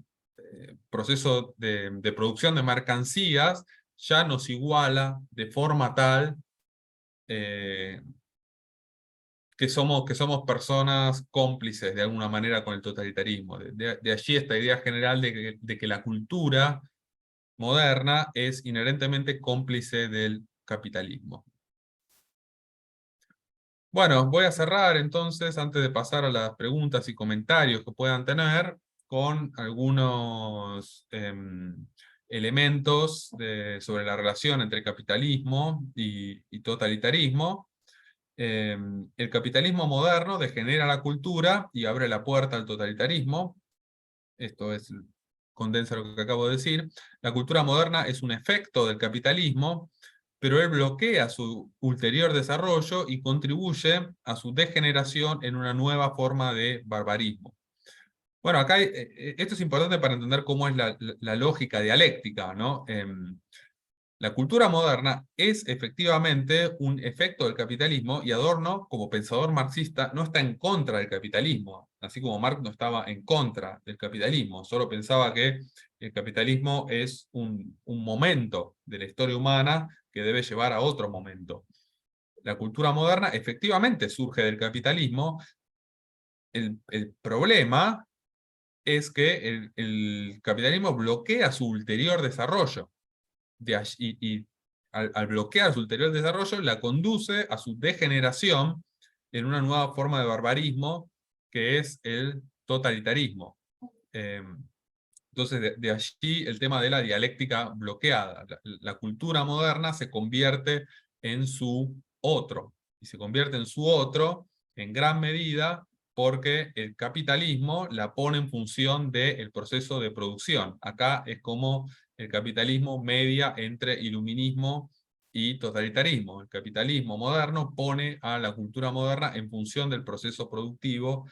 de producción de mercancías ya nos iguala de forma tal que somos personas cómplices de alguna manera con el totalitarismo. De allí esta idea general de que la cultura moderna es inherentemente cómplice del capitalismo. Bueno, voy a cerrar entonces, antes de pasar a las preguntas y comentarios que puedan tener, con algunos elementos sobre la relación entre capitalismo y totalitarismo. El capitalismo moderno degenera la cultura y abre la puerta al totalitarismo. Esto condensa lo que acabo de decir. La cultura moderna es un efecto del capitalismo, pero él bloquea su ulterior desarrollo y contribuye a su degeneración en una nueva forma de barbarismo. Bueno, acá esto es importante para entender cómo es la lógica dialéctica, ¿no? La cultura moderna es efectivamente un efecto del capitalismo, y Adorno, como pensador marxista, no está en contra del capitalismo, así como Marx no estaba en contra del capitalismo, solo pensaba que el capitalismo es un momento de la historia humana que debe llevar a otro momento. La cultura moderna efectivamente surge del capitalismo. El problema es que el capitalismo bloquea su ulterior desarrollo. Y al bloquear su ulterior desarrollo, la conduce a su degeneración en una nueva forma de barbarismo que es el totalitarismo. Entonces, de allí el tema de la dialéctica bloqueada. La cultura moderna se convierte en su otro, y se convierte en su otro en gran medida porque el capitalismo la pone en función del proceso de producción. Acá es como el capitalismo media entre iluminismo y totalitarismo. El capitalismo moderno pone a la cultura moderna en función del proceso productivo,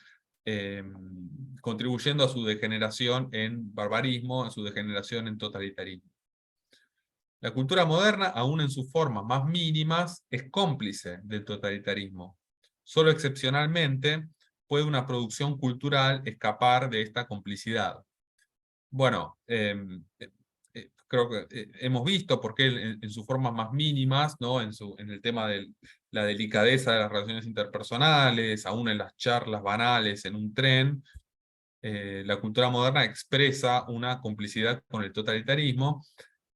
contribuyendo a su degeneración en barbarismo, a su degeneración en totalitarismo. La cultura moderna, aún en sus formas más mínimas, es cómplice del totalitarismo. Solo excepcionalmente puede una producción cultural escapar de esta complicidad. Bueno, creo que hemos visto por qué en sus formas más mínimas, ¿no? En el tema de la delicadeza de las relaciones interpersonales, aún en las charlas banales en un tren, la cultura moderna expresa una complicidad con el totalitarismo.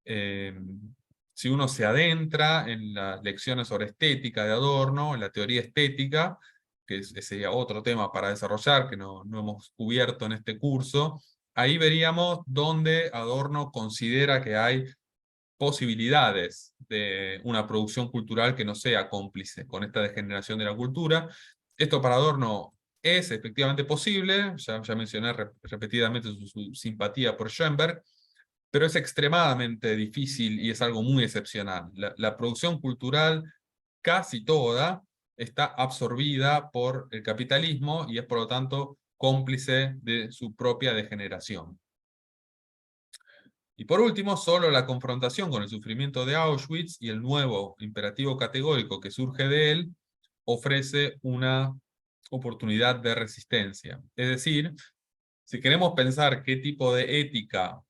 Si uno se adentra en las lecciones sobre estética de Adorno, en la teoría estética, que sería otro tema para desarrollar, que no hemos cubierto en este curso, ahí veríamos dónde Adorno considera que hay posibilidades de una producción cultural que no sea cómplice con esta degeneración de la cultura. Esto para Adorno es efectivamente posible, ya mencioné repetidamente su simpatía por Schoenberg, pero es extremadamente difícil y es algo muy excepcional. La producción cultural, casi toda, está absorbida por el capitalismo y es por lo tanto cómplice de su propia degeneración. Y por último, solo la confrontación con el sufrimiento de Auschwitz y el nuevo imperativo categórico que surge de él ofrece una oportunidad de resistencia. Es decir, si queremos pensar qué tipo de ética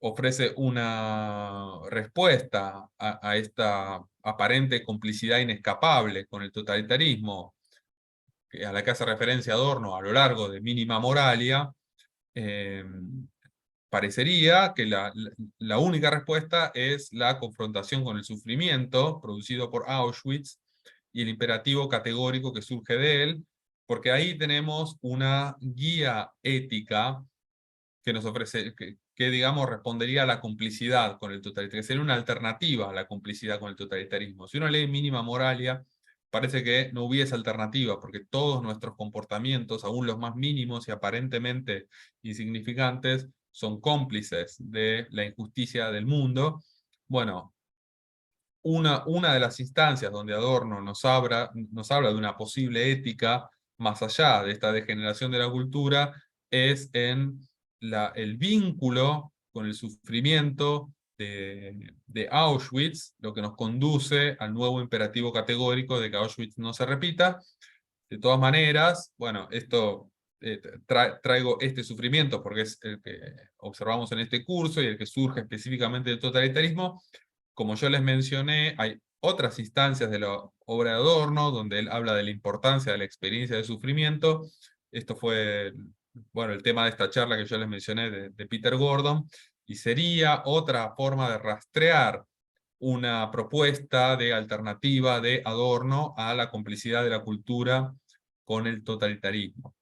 ofrece una respuesta a esta aparente complicidad inescapable con el totalitarismo, a la que hace referencia Adorno a lo largo de Mínima Moralia, parecería que la única respuesta es la confrontación con el sufrimiento producido por Auschwitz y el imperativo categórico que surge de él, porque ahí tenemos una guía ética que nos ofrece, que digamos respondería a la complicidad con el totalitarismo, que sería una alternativa a la complicidad con el totalitarismo. Si uno lee Mínima Moralia, parece que no hubiese alternativa, porque todos nuestros comportamientos, aún los más mínimos y aparentemente insignificantes, son cómplices de la injusticia del mundo. Bueno, una de las instancias donde Adorno nos habla de una posible ética más allá de esta degeneración de la cultura es en el vínculo con el sufrimiento de Auschwitz, lo que nos conduce al nuevo imperativo categórico de que Auschwitz no se repita. De todas maneras, bueno, esto traigo este sufrimiento porque es el que observamos en este curso y el que surge específicamente del totalitarismo. Como yo les mencioné, hay otras instancias de la obra de Adorno donde él habla de la importancia de la experiencia de sufrimiento. Esto fue, bueno, el tema de esta charla que yo les mencioné de Peter Gordon, y sería otra forma de rastrear una propuesta de alternativa de Adorno a la complicidad de la cultura con el totalitarismo.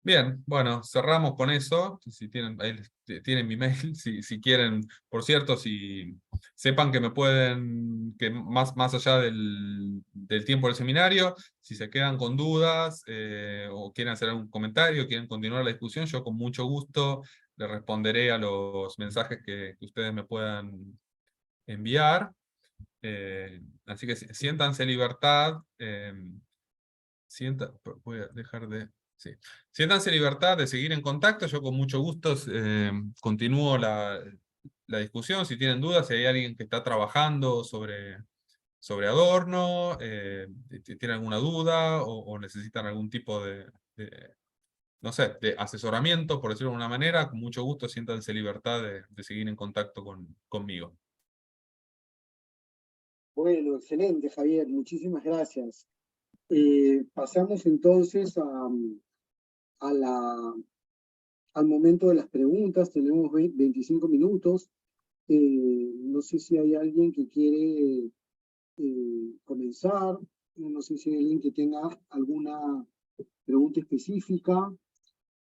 Bien, bueno, cerramos con eso. Si tienen, ahí tienen mi mail, si quieren, por cierto, si sepan que me pueden, que más allá del tiempo del seminario, si se quedan con dudas o quieren hacer algún comentario, quieren continuar la discusión, yo con mucho gusto les responderé a los mensajes que ustedes me puedan enviar. Así que siéntanse en libertad. Voy a dejar de... Sí. Siéntanse en libertad de seguir en contacto. Yo con mucho gusto continúo la discusión. Si tienen dudas, si hay alguien que está trabajando sobre Adorno, tienen alguna duda o necesitan algún tipo no sé, de asesoramiento, por decirlo de alguna manera, con mucho gusto siéntanse en libertad de seguir en contacto conmigo. Bueno, excelente, Javier. Muchísimas gracias. Pasamos entonces al momento de las preguntas. Tenemos 25 minutos. No sé si hay alguien que quiere comenzar. No sé si hay alguien que tenga alguna pregunta específica.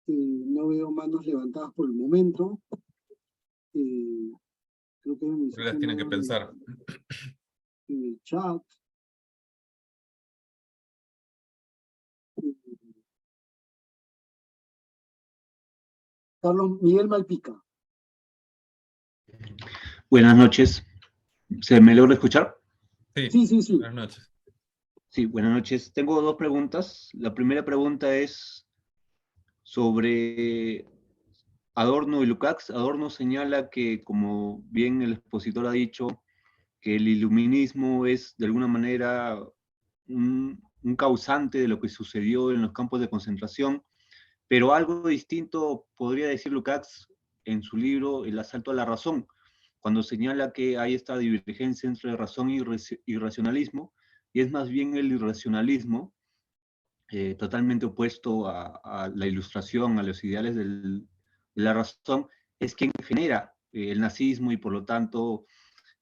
No veo manos levantadas por el momento. Creo que hay un Pero las mensaje tienen que nuevo pensar. en el chat. Carlos Miguel Malpica. Buenas noches. ¿Se me logra escuchar? Sí, sí, sí. Buenas noches. Sí, buenas noches. Tengo dos preguntas. La primera pregunta es sobre Adorno y Lukács. Adorno señala que, como bien el expositor ha dicho, que el iluminismo es de alguna manera un causante de lo que sucedió en los campos de concentración, pero algo distinto podría decir Lukács en su libro El asalto a la razón, cuando señala que hay esta divergencia entre razón y racionalismo, y es más bien el irracionalismo, totalmente opuesto a la ilustración, a los ideales de la razón, es quien genera el nazismo y por lo tanto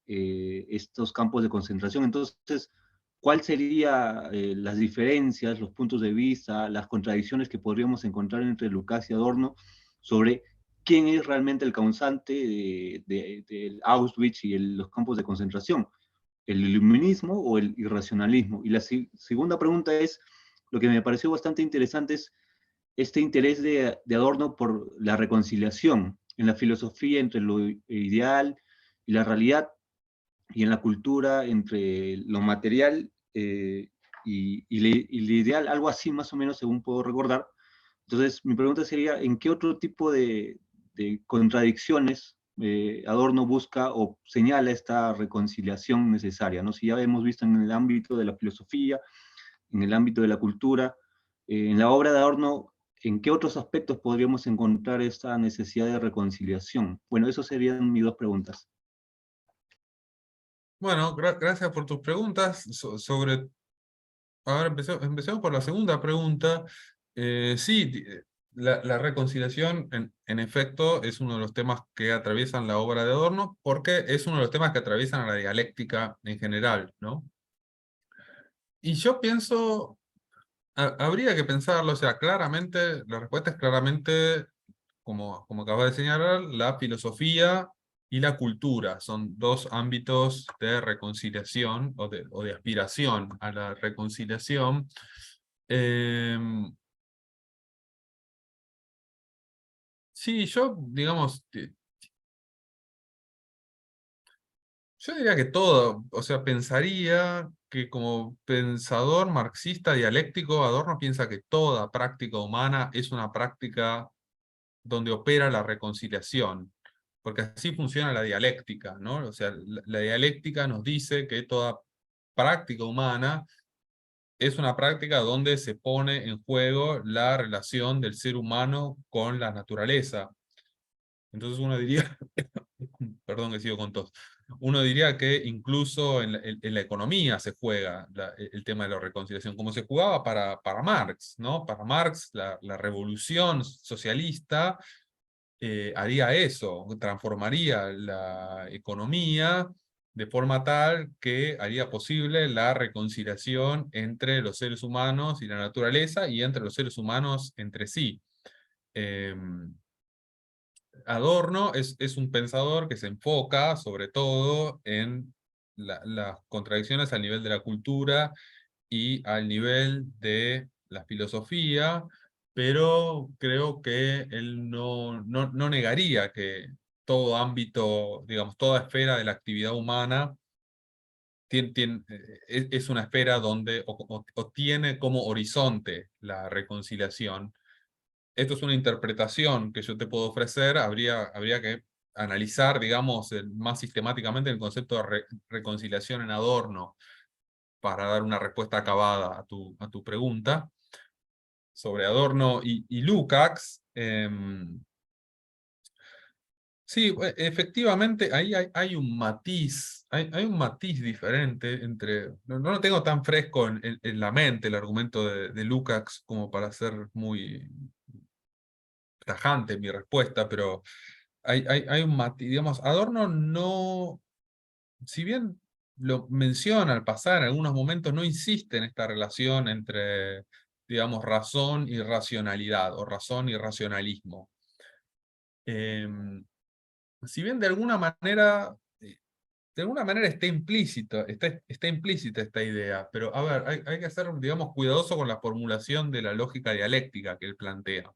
estos campos de concentración. Entonces, ¿cuáles serían las diferencias, los puntos de vista, las contradicciones que podríamos encontrar entre Lukács y Adorno sobre quién es realmente el causante de Auschwitz y los campos de concentración? ¿El iluminismo o el irracionalismo? Y la segunda pregunta es, lo que me pareció bastante interesante es este interés de Adorno por la reconciliación en la filosofía entre lo ideal y la realidad, y en la cultura entre lo material y lo ideal, algo así más o menos según puedo recordar. Entonces, mi pregunta sería, ¿en qué otro tipo de contradicciones Adorno busca o señala esta reconciliación necesaria? ¿No? Si ya hemos visto en el ámbito de la filosofía, en el ámbito de la cultura, en la obra de Adorno, ¿en qué otros aspectos podríamos encontrar esta necesidad de reconciliación? Bueno, esas serían mis dos preguntas. Bueno, gracias por tus preguntas. Ahora empecemos por la segunda pregunta. Sí, la reconciliación, en efecto, es uno de los temas que atraviesan la obra de Adorno, porque es uno de los temas que atraviesan a la dialéctica en general, ¿no? Y yo pienso, habría que pensarlo, o sea, claramente, la respuesta es claramente, como acabas de señalar, la filosofía y la cultura son dos ámbitos de reconciliación o de aspiración a la reconciliación. Sí, digamos, yo diría que todo, o sea, pensaría que como pensador marxista dialéctico, Adorno piensa que toda práctica humana es una práctica donde opera la reconciliación, porque así funciona la dialéctica, ¿no? O sea, la dialéctica nos dice que toda práctica humana es una práctica donde se pone en juego la relación del ser humano con la naturaleza. Entonces uno diría, perdón que sigo con tos, uno diría que incluso en la economía se juega el tema de la reconciliación, como se jugaba para Marx, ¿no? Para Marx, la revolución socialista haría eso, transformaría la economía de forma tal que haría posible la reconciliación entre los seres humanos y la naturaleza y entre los seres humanos entre sí. Adorno es un pensador que se enfoca sobre todo en las contradicciones al nivel de la cultura y al nivel de la filosofía, pero creo que él no negaría que todo ámbito, digamos, toda esfera de la actividad humana es una esfera donde o tiene como horizonte la reconciliación. Esto es una interpretación que yo te puedo ofrecer, habría que analizar, digamos, más sistemáticamente el concepto de reconciliación en Adorno para dar una respuesta acabada a tu pregunta sobre Adorno y Lukács. Sí, efectivamente, ahí hay un matiz, hay un matiz diferente entre, no lo tengo tan fresco en la mente el argumento de Lukács como para ser muy tajante en mi respuesta, pero hay un matiz, digamos, Adorno no, si bien lo menciona al pasar en algunos momentos, no insiste en esta relación entre digamos, razón y racionalidad, o razón y racionalismo. Si bien de alguna manera está implícita esta idea, pero a ver, hay que ser, digamos, cuidadoso con la formulación de la lógica dialéctica que él plantea.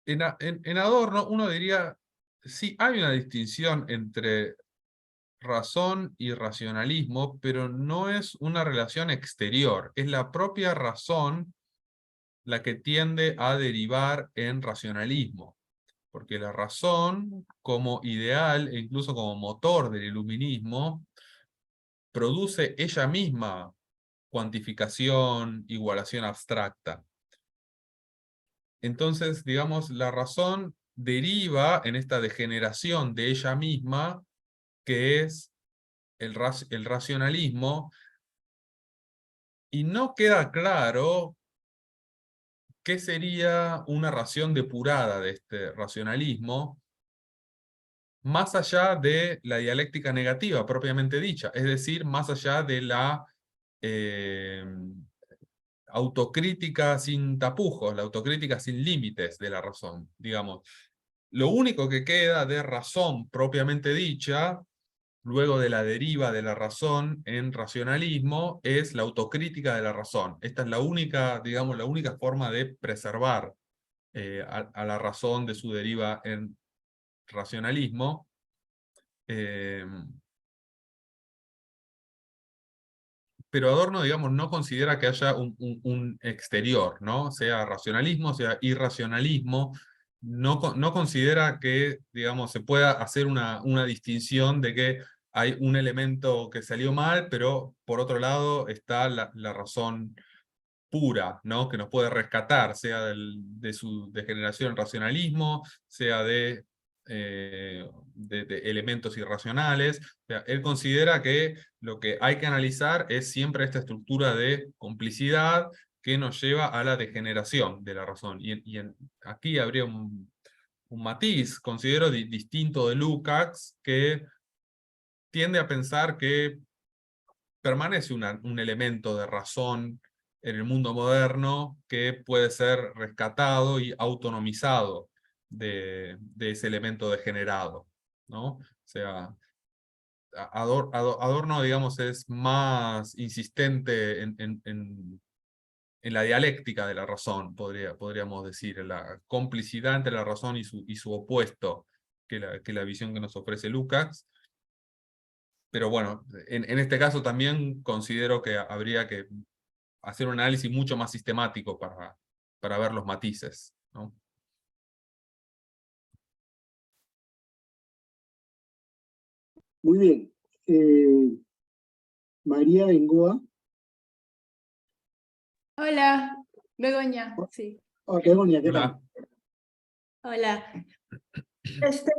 En Adorno uno diría, sí, hay una distinción entre razón y racionalismo, pero no es una relación exterior, es la propia razón la que tiende a derivar en racionalismo. Porque la razón, como ideal e incluso como motor del iluminismo, produce ella misma cuantificación, igualación abstracta. Entonces, digamos, la razón deriva en esta degeneración de ella misma, que es el racionalismo, y no queda claro qué sería una ración depurada de este racionalismo, más allá de la dialéctica negativa propiamente dicha, es decir, más allá de la autocrítica sin tapujos, la autocrítica sin límites de la razón, digamos. Lo único que queda de razón propiamente dicha, luego de la deriva de la razón en racionalismo, es la autocrítica de la razón. Esta es la única, digamos, la única forma de preservar a la razón de su deriva en racionalismo. Pero Adorno, digamos, no considera que haya un exterior, ¿no? Sea racionalismo, sea irracionalismo. No considera que, digamos, se pueda hacer una distinción de que hay un elemento que salió mal, pero por otro lado está la razón pura, ¿no? Que nos puede rescatar, sea de su degeneración en racionalismo, sea de elementos irracionales. O sea, él considera que lo que hay que analizar es siempre esta estructura de complicidad que nos lleva a la degeneración de la razón. Aquí habría un matiz, considero, distinto de Lukács, que tiende a pensar que permanece un elemento de razón en el mundo moderno que puede ser rescatado y autonomizado de ese elemento degenerado, ¿no? O sea, Adorno, digamos, es más insistente en la dialéctica de la razón, podríamos decir, en la complicidad entre la razón y su opuesto, que la visión que nos ofrece Lukács. Pero bueno, en este caso también considero que habría que hacer un análisis mucho más sistemático para ver los matices, ¿no? Muy bien. María Bengoa. Hola, Begoña, sí. Ok, Begoña, ¿qué tal? Hola. Hola.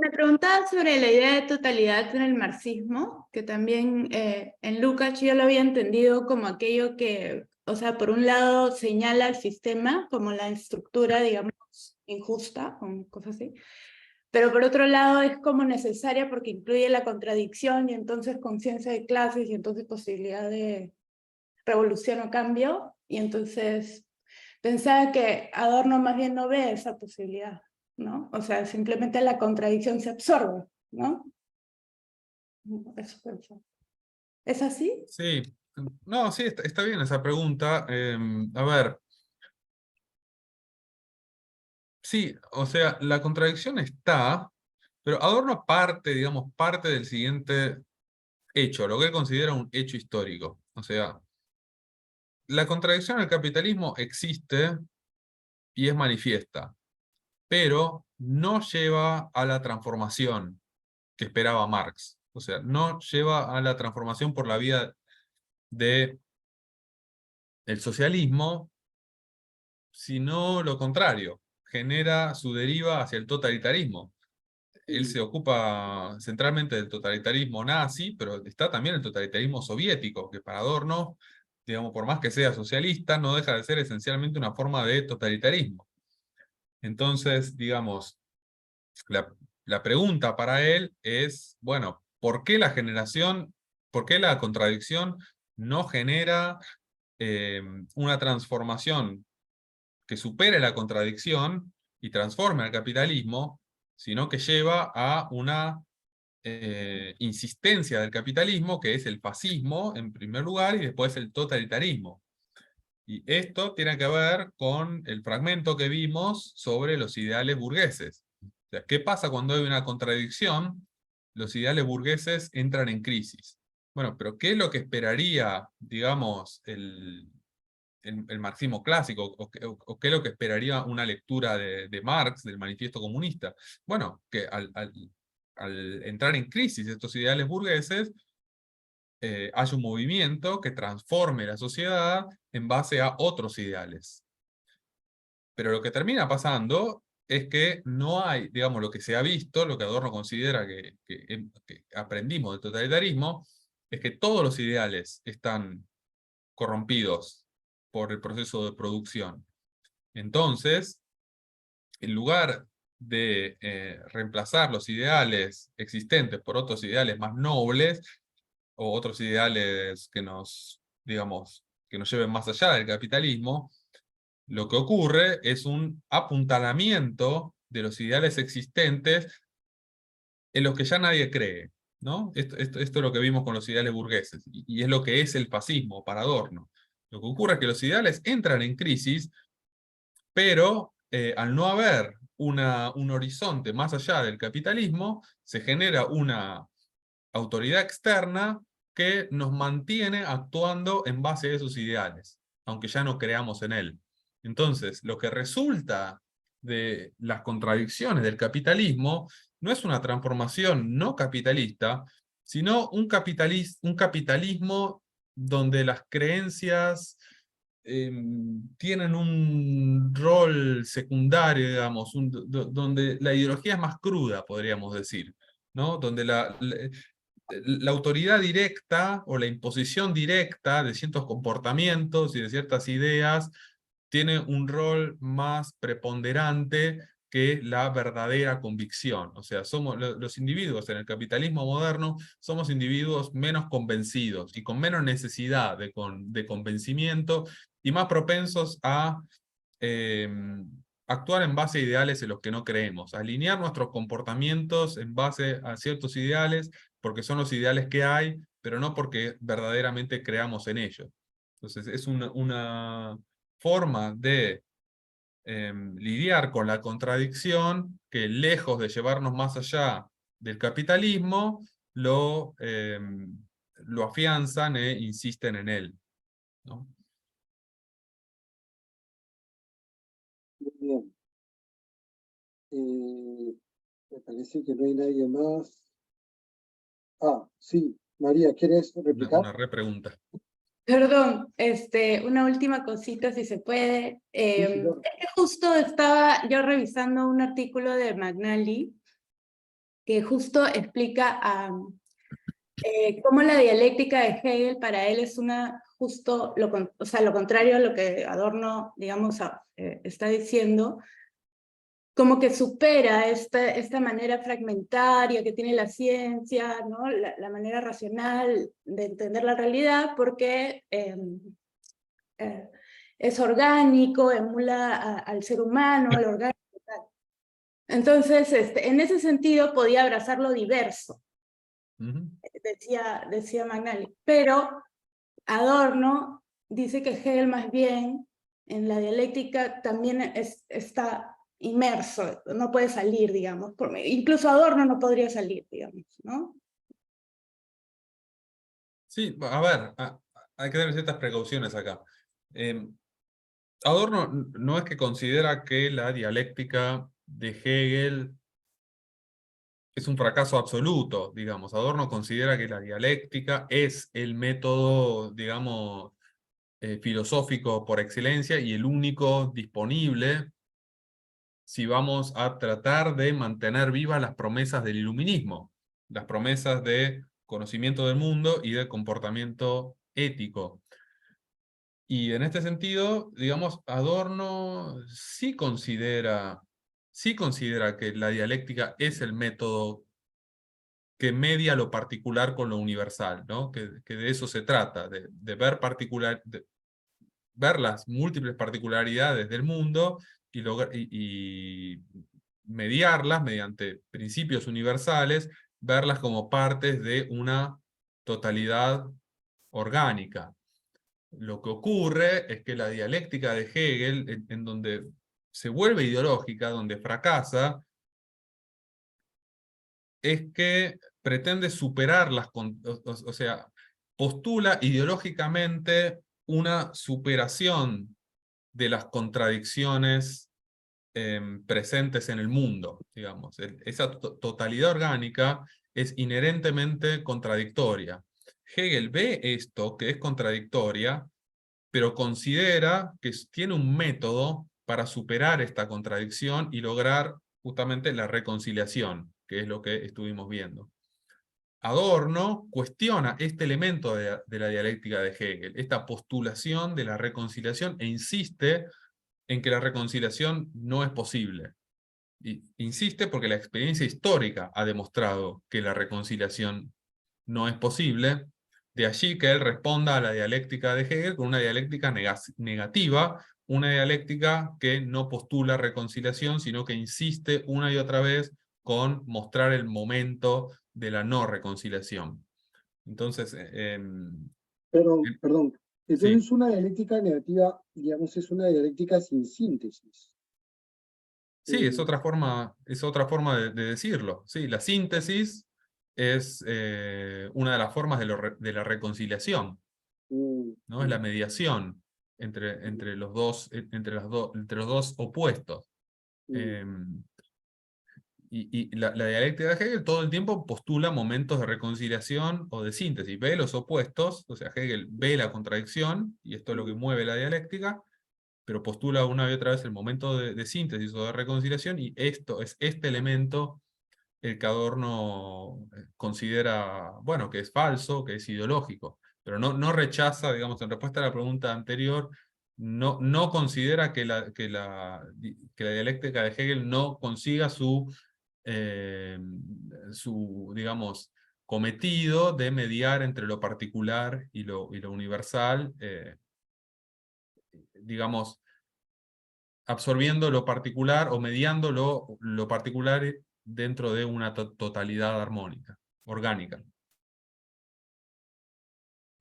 Me preguntaba sobre la idea de totalidad en el marxismo, que también en Lukács yo lo había entendido como aquello que, o sea, por un lado señala el sistema como la estructura, digamos, injusta, o cosas así, pero por otro lado es como necesaria porque incluye la contradicción y entonces conciencia de clases y entonces posibilidad de revolución o cambio, y entonces pensaba que Adorno más bien no ve esa posibilidad, ¿no? O sea, simplemente la contradicción se absorbe, ¿no? Eso pensaba. ¿Es así? Sí, no, sí, está bien esa pregunta. A ver, sí, o sea, la contradicción está, pero Adorno digamos, parte del siguiente hecho, lo que él considera un hecho histórico. O sea, la contradicción en el capitalismo existe y es manifiesta, pero no lleva a la transformación que esperaba Marx. O sea, no lleva a la transformación por la vía del socialismo, sino lo contrario, genera su deriva hacia el totalitarismo. Él se ocupa centralmente del totalitarismo nazi, pero está también el totalitarismo soviético, que para Adorno, digamos, por más que sea socialista, no deja de ser esencialmente una forma de totalitarismo. Entonces, digamos, la pregunta para él es, bueno, ¿por qué la contradicción no genera una transformación que supere la contradicción y transforme al capitalismo, sino que lleva a una insistencia del capitalismo, que es el fascismo en primer lugar, y después el totalitarismo. Y esto tiene que ver con el fragmento que vimos sobre los ideales burgueses. O sea, ¿qué pasa cuando hay una contradicción? Los ideales burgueses entran en crisis. Bueno, pero ¿qué es lo que esperaría, digamos, el marxismo clásico? ¿O qué es lo que esperaría una lectura de Marx, del Manifiesto Comunista? Bueno, que al entrar en crisis estos ideales burgueses, haya un movimiento que transforme la sociedad en base a otros ideales. Pero lo que termina pasando es que no hay, digamos, lo que se ha visto, lo que Adorno considera que aprendimos del totalitarismo, es que todos los ideales están corrompidos por el proceso de producción. Entonces, en lugar de reemplazar los ideales existentes por otros ideales más nobles, o otros ideales que nos, digamos, que nos lleven más allá del capitalismo, lo que ocurre es un apuntalamiento de los ideales existentes en los que ya nadie cree, ¿no? Esto es lo que vimos con los ideales burgueses, y es lo que es el fascismo para Adorno. Lo que ocurre es que los ideales entran en crisis, pero al no haber un horizonte más allá del capitalismo, se genera una autoridad externa que nos mantiene actuando en base a esos ideales, aunque ya no creamos en él. Entonces, lo que resulta de las contradicciones del capitalismo no es una transformación no capitalista, sino un capitalismo donde las creencias tienen un rol secundario, digamos, donde la ideología es más cruda, podríamos decir, ¿no? Donde la autoridad directa o la imposición directa de ciertos comportamientos y de ciertas ideas tiene un rol más preponderante que la verdadera convicción. O sea, somos los individuos en el capitalismo moderno, somos individuos menos convencidos y con menos necesidad de convencimiento y más propensos a actuar en base a ideales en los que no creemos, alinear nuestros comportamientos en base a ciertos ideales, porque son los ideales que hay, pero no porque verdaderamente creamos en ellos. Entonces es una forma de lidiar con la contradicción que, lejos de llevarnos más allá del capitalismo, lo afianzan e insisten en él, ¿no? Muy bien. Me parece que no hay nadie más. Ah, sí. María, ¿quieres replicar? Una repregunta. Perdón, una última cosita si se puede. Sí, claro. Es que justo estaba yo revisando un artículo de McNally que justo explica cómo la dialéctica de Hegel para él es justo lo contrario a lo que Adorno, digamos, está diciendo, como que supera esta manera fragmentaria que tiene la ciencia, ¿no? La manera racional de entender la realidad, porque es orgánico, emula al ser humano, al orgánico. Entonces, en ese sentido podía abrazar lo diverso, decía McNally. Pero Adorno dice que Hegel más bien en la dialéctica también está inmerso, no puede salir, digamos. Incluso Adorno no podría salir, digamos, ¿no? Sí, a ver, hay que tener ciertas precauciones acá. Adorno no es que considera que la dialéctica de Hegel es un fracaso absoluto, digamos. Adorno considera que la dialéctica es el método, digamos, filosófico por excelencia y el único disponible si vamos a tratar de mantener vivas las promesas del iluminismo, las promesas de conocimiento del mundo y de comportamiento ético. Y en este sentido, digamos, Adorno sí considera que la dialéctica es el método que media lo particular con lo universal, ¿no? Que de eso se trata, de ver ver las múltiples particularidades del mundo y mediarlas mediante principios universales, verlas como partes de una totalidad orgánica. Lo que ocurre es que la dialéctica de Hegel, en donde se vuelve ideológica, donde fracasa, es que pretende superar o sea, postula ideológicamente una superación de las contradicciones presentes en el mundo, digamos. Esa totalidad orgánica es inherentemente contradictoria. Hegel ve esto, que es contradictoria, pero considera que tiene un método para superar esta contradicción y lograr justamente la reconciliación, que es lo que estuvimos viendo. Adorno cuestiona este elemento de la dialéctica de Hegel, esta postulación de la reconciliación, e insiste en que la reconciliación no es posible. Y insiste porque la experiencia histórica ha demostrado que la reconciliación no es posible. De allí que él responda a la dialéctica de Hegel con una dialéctica negativa, una dialéctica que no postula reconciliación, sino que insiste una y otra vez con mostrar el momento de la no reconciliación. Entonces, Perdón. sí. Entonces una dialéctica negativa, digamos, es una dialéctica sin síntesis. Sí, es otra forma de decirlo. Sí, la síntesis es una de las formas de la reconciliación, ¿no? Es la mediación entre los dos opuestos. Y la dialéctica de Hegel todo el tiempo postula momentos de reconciliación o de síntesis. Ve los opuestos, o sea, Hegel ve la contradicción, y esto es lo que mueve la dialéctica, pero postula una y otra vez el momento de síntesis o de reconciliación, y esto es este elemento el que Adorno considera, bueno, que es falso, que es ideológico, pero no rechaza, digamos, en respuesta a la pregunta anterior, no considera que la dialéctica de Hegel no consiga digamos, cometido de mediar entre lo particular y lo universal, digamos, absorbiendo lo particular o mediando lo particular dentro de una totalidad armónica, orgánica.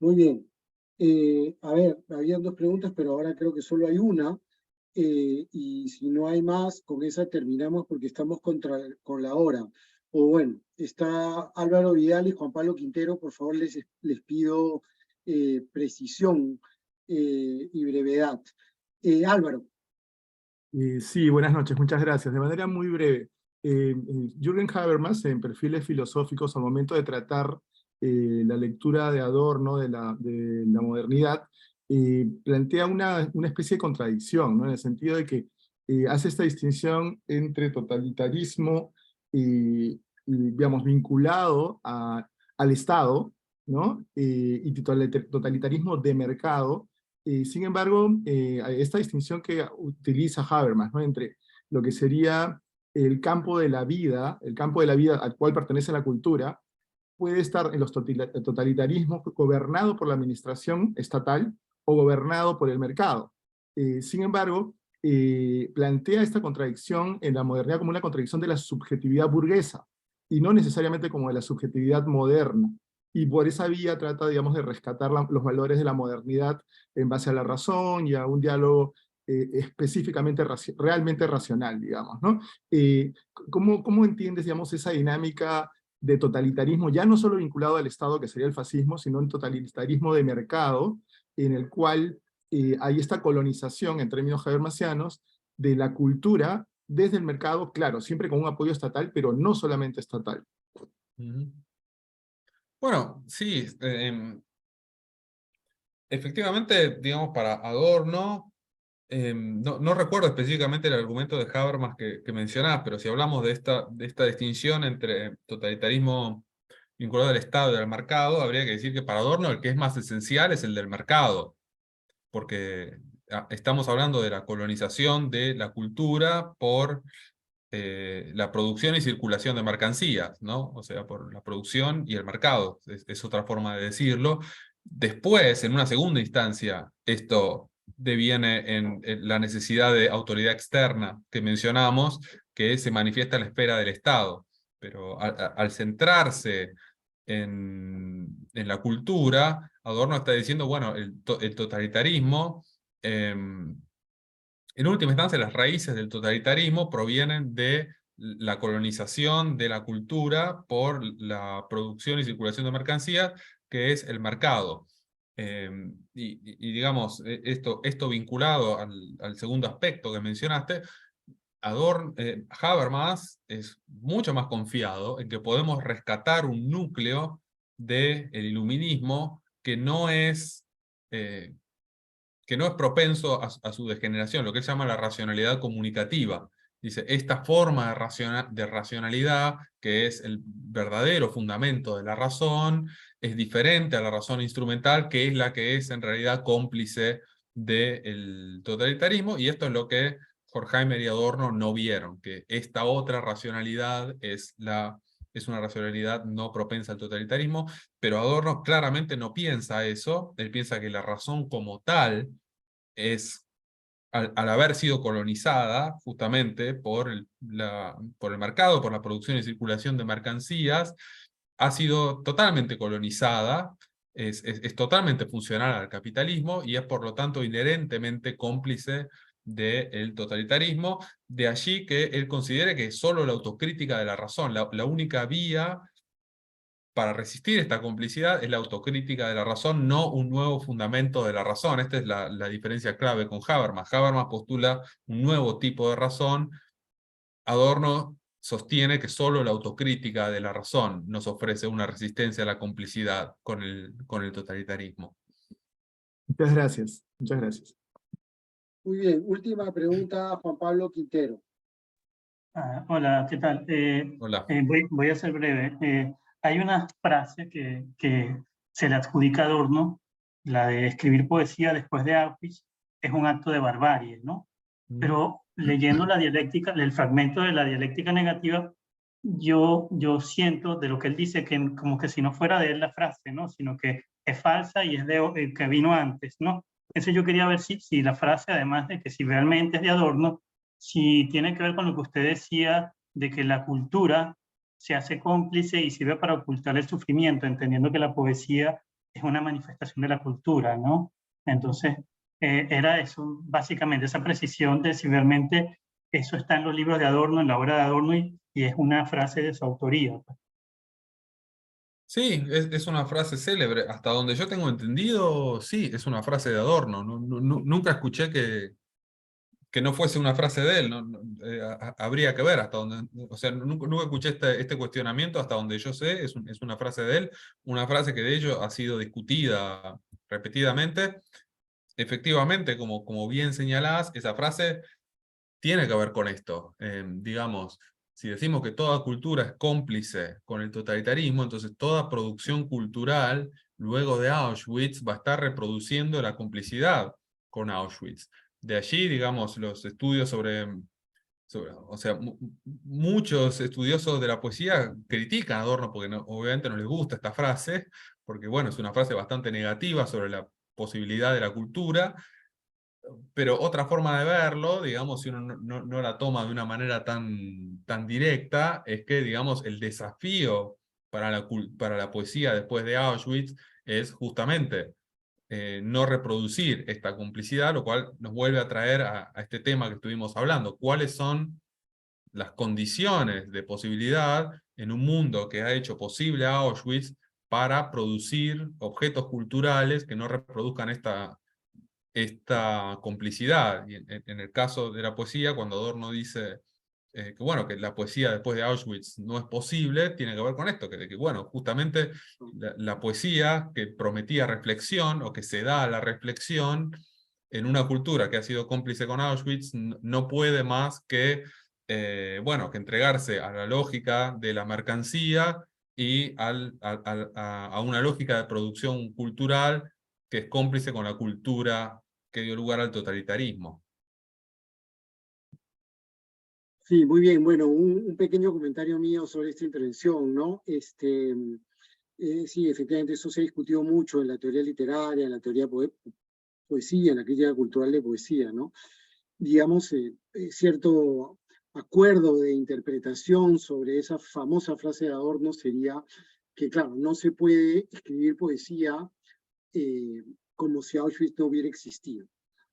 Muy bien. A ver, habían dos preguntas, pero ahora creo que solo hay una. Y si no hay más, con esa terminamos porque estamos con la hora. O bueno, está Álvaro Vidal y Juan Pablo Quintero. Por favor, les pido precisión y brevedad. Álvaro. Sí, buenas noches, muchas gracias. De manera muy breve, Jürgen Habermas, en Perfiles filosóficos, al momento de tratar la lectura de Adorno de la modernidad, plantea una especie de contradicción, ¿no? En el sentido de que hace esta distinción entre totalitarismo digamos, vinculado al Estado, ¿no? Y totalitarismo de mercado. Sin embargo, esta distinción que utiliza Habermas, ¿no? Entre lo que sería el campo de la vida al cual pertenece la cultura, puede estar en los totalitarismos gobernado por la administración estatal o gobernado por el mercado. Sin embargo, plantea esta contradicción en la modernidad como una contradicción de la subjetividad burguesa, y no necesariamente como de la subjetividad moderna. Y por esa vía trata, digamos, de rescatar los valores de la modernidad en base a la razón y a un diálogo específicamente, realmente racional, digamos, ¿no? ¿Cómo entiendes, digamos, esa dinámica de totalitarismo, ya no solo vinculado al Estado, que sería el fascismo, sino un totalitarismo de mercado, en el cual hay esta colonización, en términos habermasianos, de la cultura desde el mercado, claro, siempre con un apoyo estatal, pero no solamente estatal? Bueno, sí, efectivamente, digamos, para Adorno, no recuerdo específicamente el argumento de Habermas que mencionás, pero si hablamos de esta distinción entre totalitarismo vinculado al Estado y al mercado, habría que decir que para Adorno el que es más esencial es el del mercado, porque estamos hablando de la colonización de la cultura por la producción y circulación de mercancías, ¿no? O sea, por la producción y el mercado, es otra forma de decirlo. Después, en una segunda instancia, esto deviene en la necesidad de autoridad externa que mencionamos, que se manifiesta a la espera del Estado. Pero al centrarse en la cultura, Adorno está diciendo, bueno, el totalitarismo, en última instancia, las raíces del totalitarismo provienen de la colonización de la cultura por la producción y circulación de mercancías, que es el mercado. Y digamos, esto vinculado al segundo aspecto que mencionaste, Habermas es mucho más confiado en que podemos rescatar un núcleo del iluminismo que no es propenso a su degeneración, lo que él llama la racionalidad comunicativa. Dice, esta forma de racionalidad, que es el verdadero fundamento de la razón, es diferente a la razón instrumental, que es la que es en realidad cómplice del totalitarismo, y esto es lo que Horkheimer y Adorno no vieron, que esta otra racionalidad es una racionalidad no propensa al totalitarismo, pero Adorno claramente no piensa eso. Él piensa que la razón como tal es, al haber sido colonizada justamente por el mercado, por la producción y circulación de mercancías, ha sido totalmente colonizada, es totalmente funcional al capitalismo y es por lo tanto inherentemente cómplice del totalitarismo. De allí que él considere que es solo la autocrítica de la razón, la única vía para resistir esta complicidad es la autocrítica de la razón, no un nuevo fundamento de la razón. Esta es la diferencia clave con Habermas. Habermas postula un nuevo tipo de razón. Adorno sostiene que solo la autocrítica de la razón nos ofrece una resistencia a la complicidad con el totalitarismo. Muchas gracias, muchas gracias. Muy bien, última pregunta, Juan Pablo Quintero. Hola, ¿qué tal? Hola. Voy a ser breve. Hay una frase que se le adjudica a Adorno, la de escribir poesía después de Auschwitz es un acto de barbarie, ¿no? Pero leyendo la dialéctica, el fragmento de la dialéctica negativa, yo siento de lo que él dice que como que si no fuera de él la frase, ¿no? Sino que es falsa y es de que vino antes, ¿no? Entonces yo quería ver si la frase, además de que si realmente es de Adorno, si tiene que ver con lo que usted decía de que la cultura se hace cómplice y sirve para ocultar el sufrimiento, entendiendo que la poesía es una manifestación de la cultura, ¿no? Entonces, era eso, básicamente, esa precisión de si realmente eso está en los libros de Adorno, en la obra de Adorno, y es una frase de su autoría. Sí, es una frase célebre. Hasta donde yo tengo entendido, sí, es una frase de Adorno. Nunca escuché que no fuese una frase de él. Habría que ver hasta donde, o sea, nunca escuché este cuestionamiento. Hasta donde yo sé, es una frase de él, una frase que de hecho ha sido discutida repetidamente. Efectivamente, como bien señalás, esa frase tiene que ver con esto. Digamos, si decimos que toda cultura es cómplice con el totalitarismo, entonces toda producción cultural luego de Auschwitz va a estar reproduciendo la complicidad con Auschwitz. De allí, digamos, los estudios o sea, muchos estudiosos de la poesía critican a Adorno porque obviamente no les gusta esta frase, porque bueno, es una frase bastante negativa sobre la posibilidad de la cultura, pero otra forma de verlo, digamos, si uno no la toma de una manera tan directa, es que, digamos, el desafío para la poesía después de Auschwitz es justamente no reproducir esta complicidad, lo cual nos vuelve a traer a este tema que estuvimos hablando. ¿Cuáles son las condiciones de posibilidad en un mundo que ha hecho posible a Auschwitz para producir objetos culturales que no reproduzcan esta complicidad? Y en el caso de la poesía, cuando Adorno dice que, bueno, que la poesía después de Auschwitz no es posible, tiene que ver con esto, que bueno, justamente la poesía que prometía reflexión, o que se da a la reflexión, en una cultura que ha sido cómplice con Auschwitz, no puede más que, bueno, que entregarse a la lógica de la mercancía y a una lógica de producción cultural que es cómplice con la cultura que dio lugar al totalitarismo. Sí, muy bien. Bueno, un pequeño comentario mío sobre esta intervención, ¿no? Sí, efectivamente, eso se discutió mucho en la teoría literaria, en la teoría poesía, en la crítica cultural de poesía, ¿no? Digamos, cierto acuerdo de interpretación sobre esa famosa frase de Adorno sería que, claro, no se puede escribir poesía como si Auschwitz no hubiera existido,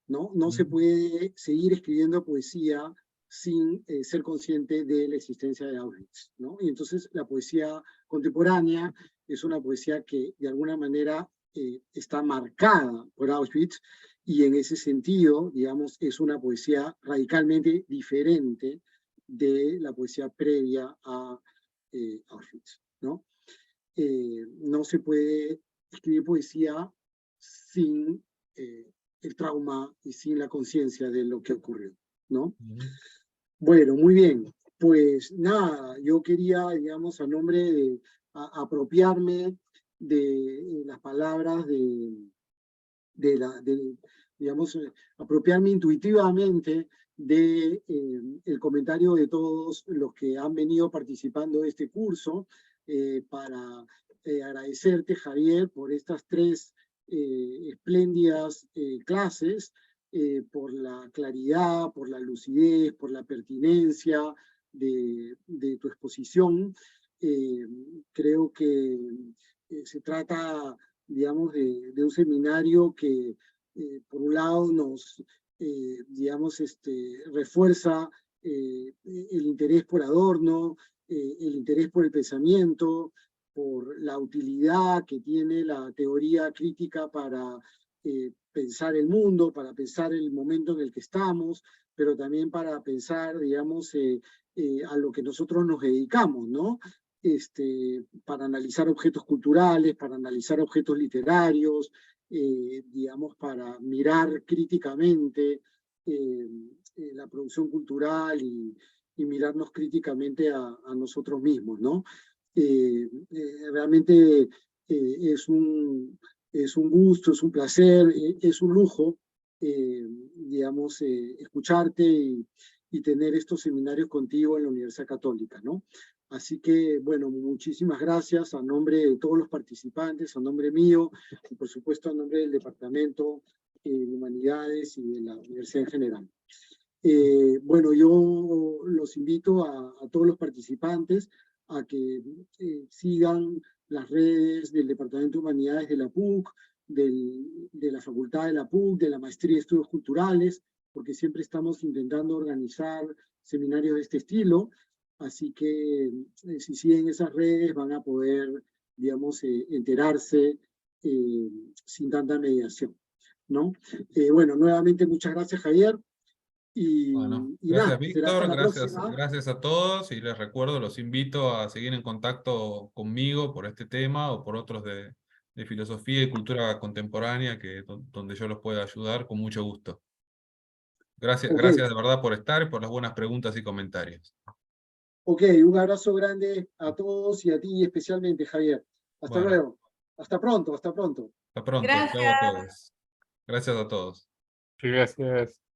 ¿no? No se puede seguir escribiendo poesía sin ser consciente de la existencia de Auschwitz, ¿no? Y entonces la poesía contemporánea es una poesía que de alguna manera está marcada por Auschwitz, y en ese sentido, digamos, es una poesía radicalmente diferente de la poesía previa a Auschwitz, ¿no? No se puede escribir poesía sin el trauma y sin la conciencia de lo que ocurrió, ¿no? Bueno, muy bien. Pues nada, yo quería, digamos, a nombre de apropiarme de las palabras digamos, apropiarme intuitivamente de el comentario de todos los que han venido participando de este curso, para agradecerte, Javier, por estas 3 espléndidas clases, por la claridad, por la lucidez, por la pertinencia de tu exposición. Creo que se trata, digamos, de un seminario que, por un lado, nos, digamos, refuerza el interés por Adorno, el interés por el pensamiento, por la utilidad que tiene la teoría crítica para pensar el mundo, para pensar el momento en el que estamos, pero también para pensar, digamos, a lo que nosotros nos dedicamos, ¿no? Para analizar objetos culturales, para analizar objetos literarios, digamos, para mirar críticamente la producción cultural y mirarnos críticamente a nosotros mismos, ¿no? Realmente es un gusto, es un placer, es un lujo, digamos, escucharte y tener estos seminarios contigo en la Universidad Católica, ¿no? Así que, bueno, muchísimas gracias a nombre de todos los participantes, a nombre mío, y por supuesto a nombre del Departamento de Humanidades y de la Universidad en general. Bueno, yo los invito a todos los participantes a que sigan las redes del Departamento de Humanidades de la PUC, de la Facultad de la PUC, de la Maestría de Estudios Culturales, porque siempre estamos intentando organizar seminarios de este estilo. Así que si siguen esas redes van a poder, digamos, enterarse sin tanta mediación, ¿no? Bueno, nuevamente muchas gracias, Javier. Bueno, Y gracias nada, será hasta Víctor, la próxima. gracias a todos, y les recuerdo, los invito a seguir en contacto conmigo por este tema o por otros de filosofía y cultura contemporánea, donde yo los pueda ayudar con mucho gusto. Gracias, Ok, gracias de verdad por estar y por las buenas preguntas y comentarios. ok, un abrazo grande a todos y a ti especialmente, Javier. Hasta Bueno, luego. Hasta pronto, hasta pronto. hasta pronto. Gracias. Chao a todos. Gracias a todos. Gracias.